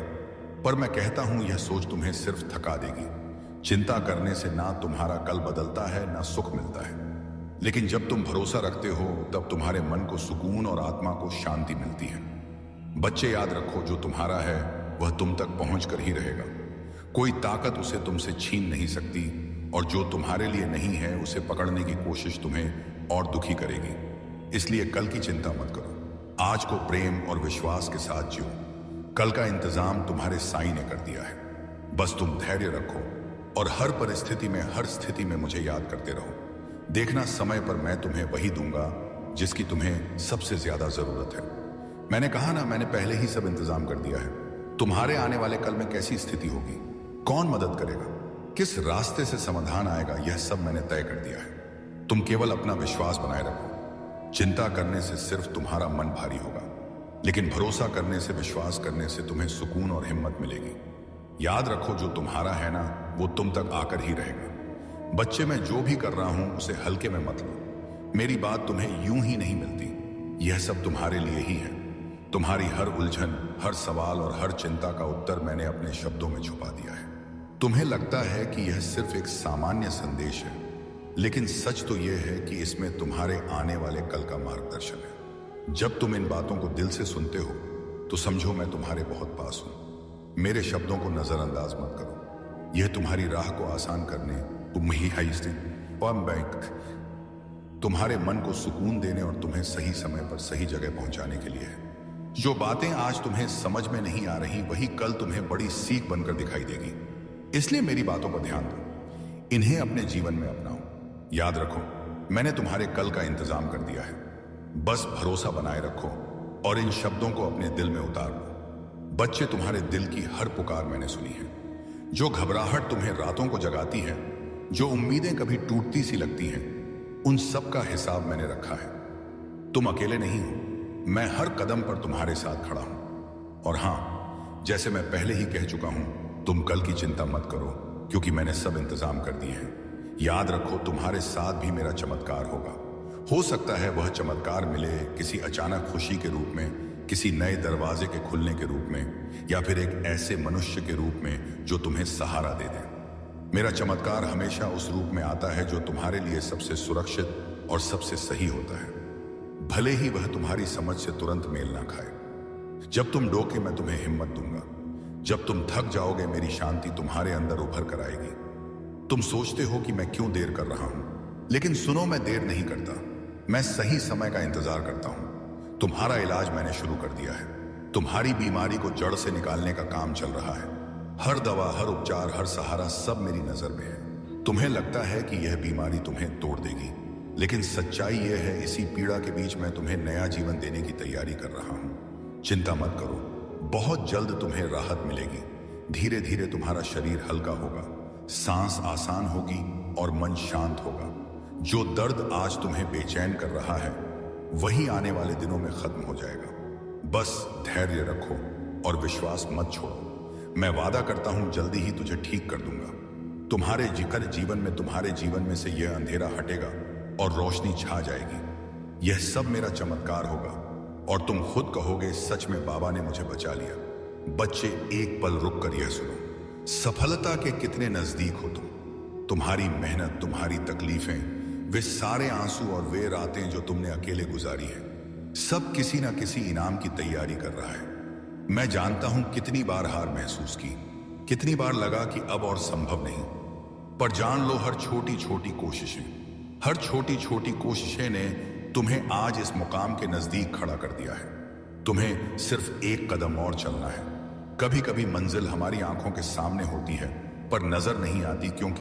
पर मैं कहता हूं यह सोच तुम्हें सिर्फ थका देगी। चिंता करने से ना तुम्हारा कल बदलता है ना सुख मिलता है, लेकिन जब तुम भरोसा रखते हो तब तुम्हारे मन को सुकून और आत्मा को शांति मिलती है। बच्चे, याद रखो, जो तुम्हारा है वह तुम तक पहुंच कर ही रहेगा। कोई ताकत उसे तुमसे छीन नहीं सकती, और जो तुम्हारे लिए नहीं है उसे पकड़ने की कोशिश तुम्हें और दुखी करेगी। इसलिए कल की चिंता मत करो। आज को प्रेम और विश्वास के साथ जियो। कल का इंतजाम तुम्हारे साईं ने कर दिया है। बस तुम धैर्य रखो और हर परिस्थिति में, हर स्थिति में मुझे याद करते रहो। देखना, समय पर मैं तुम्हें वही दूंगा जिसकी तुम्हें सबसे ज्यादा जरूरत है। मैंने कहा ना, मैंने पहले ही सब इंतजाम कर दिया है। तुम्हारे आने वाले कल में कैसी स्थिति होगी, कौन मदद करेगा, किस रास्ते से समाधान आएगा, यह सब मैंने तय कर दिया है। तुम केवल अपना विश्वास बनाए रखो। चिंता करने से सिर्फ तुम्हारा मन भारी होगा, लेकिन भरोसा करने से, विश्वास करने से तुम्हें सुकून और हिम्मत मिलेगी। याद रखो, जो तुम्हारा है ना, वो तुम तक आकर ही रहेगा। बच्चे, मैं जो भी कर रहा हूं उसे हल्के में मत लो। मेरी बात तुम्हें यूं ही नहीं मिलती। यह सब तुम्हारे लिए ही है। तुम्हारी हर उलझन, हर सवाल और हर चिंता का उत्तर मैंने अपने शब्दों में छुपा दिया है। तुम्हें लगता है कि यह सिर्फ एक सामान्य संदेश है, लेकिन सच तो यह है कि इसमें तुम्हारे आने वाले कल का मार्गदर्शन है। जब तुम इन बातों को दिल से सुनते हो तो समझो मैं तुम्हारे बहुत पास हूं। मेरे शब्दों को नजरअंदाज मत करो। यह तुम्हारी राह को आसान करने, तुम ही तुम्हारे मन को सुकून देने और तुम्हें सही समय पर सही जगह पहुंचाने के लिए है। जो बातें आज तुम्हें समझ में नहीं आ रही, वही कल तुम्हें बड़ी सीख बनकर दिखाई देगी। इसलिए मेरी बातों पर ध्यान दो, इन्हें अपने जीवन में अपनाओ। याद रखो, मैंने तुम्हारे कल का इंतजाम कर दिया है। बस भरोसा बनाए रखो और इन शब्दों को अपने दिल में उतार लो। बच्चे, तुम्हारे दिल की हर पुकार मैंने सुनी है। जो घबराहट तुम्हें रातों को जगाती है, जो उम्मीदें कभी टूटती सी लगती हैं, उन सब का हिसाब मैंने रखा है। तुम अकेले नहीं हो। मैं हर कदम पर तुम्हारे साथ खड़ा हूं। और हां, जैसे मैं पहले ही कह चुका हूं, तुम कल की चिंता मत करो, क्योंकि मैंने सब इंतजाम कर दिए हैं। याद रखो, तुम्हारे साथ भी मेरा चमत्कार होगा। हो सकता है वह चमत्कार मिले किसी अचानक खुशी के रूप में, किसी नए दरवाजे के खुलने के रूप में, या फिर एक ऐसे मनुष्य के रूप में जो तुम्हें सहारा दे दे। मेरा चमत्कार हमेशा उस रूप में आता है जो तुम्हारे लिए सबसे सुरक्षित और सबसे सही होता है, भले ही वह तुम्हारी समझ से तुरंत मेल ना खाए। जब तुम डोके, मैं तुम्हें हिम्मत दूंगा। जब तुम थक जाओगे, मेरी शांति तुम्हारे अंदर उभर कर आएगी। तुम सोचते हो कि मैं क्यों देर कर रहा हूं, लेकिन सुनो, मैं देर नहीं करता। मैं सही समय का इंतजार करता हूं। तुम्हारा इलाज मैंने शुरू कर दिया है। तुम्हारी बीमारी को जड़ से निकालने का काम चल रहा है। हर दवा, हर उपचार, हर सहारा, सब मेरी नजर में है। तुम्हें लगता है कि यह बीमारी तुम्हें तोड़ देगी, लेकिन सच्चाई यह है, इसी पीड़ा के बीच मैं तुम्हें नया जीवन देने की तैयारी कर रहा हूं। चिंता मत करो, बहुत जल्द तुम्हें राहत मिलेगी। धीरे धीरे तुम्हारा शरीर हल्का होगा, सांस आसान होगी और मन शांत होगा। जो दर्द आज तुम्हें बेचैन कर रहा है, वही आने वाले दिनों में खत्म हो जाएगा। बस धैर्य रखो और विश्वास मत छोड़ो। मैं वादा करता हूं, जल्दी ही तुझे ठीक कर दूंगा। तुम्हारे जीवन में, तुम्हारे जीवन में से यह अंधेरा हटेगा और रोशनी छा जाएगी। यह सब मेरा चमत्कार होगा और तुम खुद कहोगे, सच में बाबा ने मुझे बचा लिया। बच्चे, एक पल रुक कर यह सुनो, सफलता के कितने नजदीक हो तुम। तुम्हारी मेहनत, तुम्हारी तकलीफें, वे सारे आंसू और वे रातें जो तुमने अकेले गुजारी हैं, सब किसी ना किसी इनाम की तैयारी कर रहा है। मैं जानता हूं कितनी बार हार महसूस की, कितनी बार लगा कि अब और संभव नहीं, पर जान लो, हर छोटी छोटी कोशिशें ने तुम्हें आज इस मुकाम के नजदीक खड़ा कर दिया है। तुम्हें सिर्फ एक कदम और चलना है। कभी कभी मंजिल हमारी आंखों के सामने होती है पर नजर नहीं आती, क्योंकि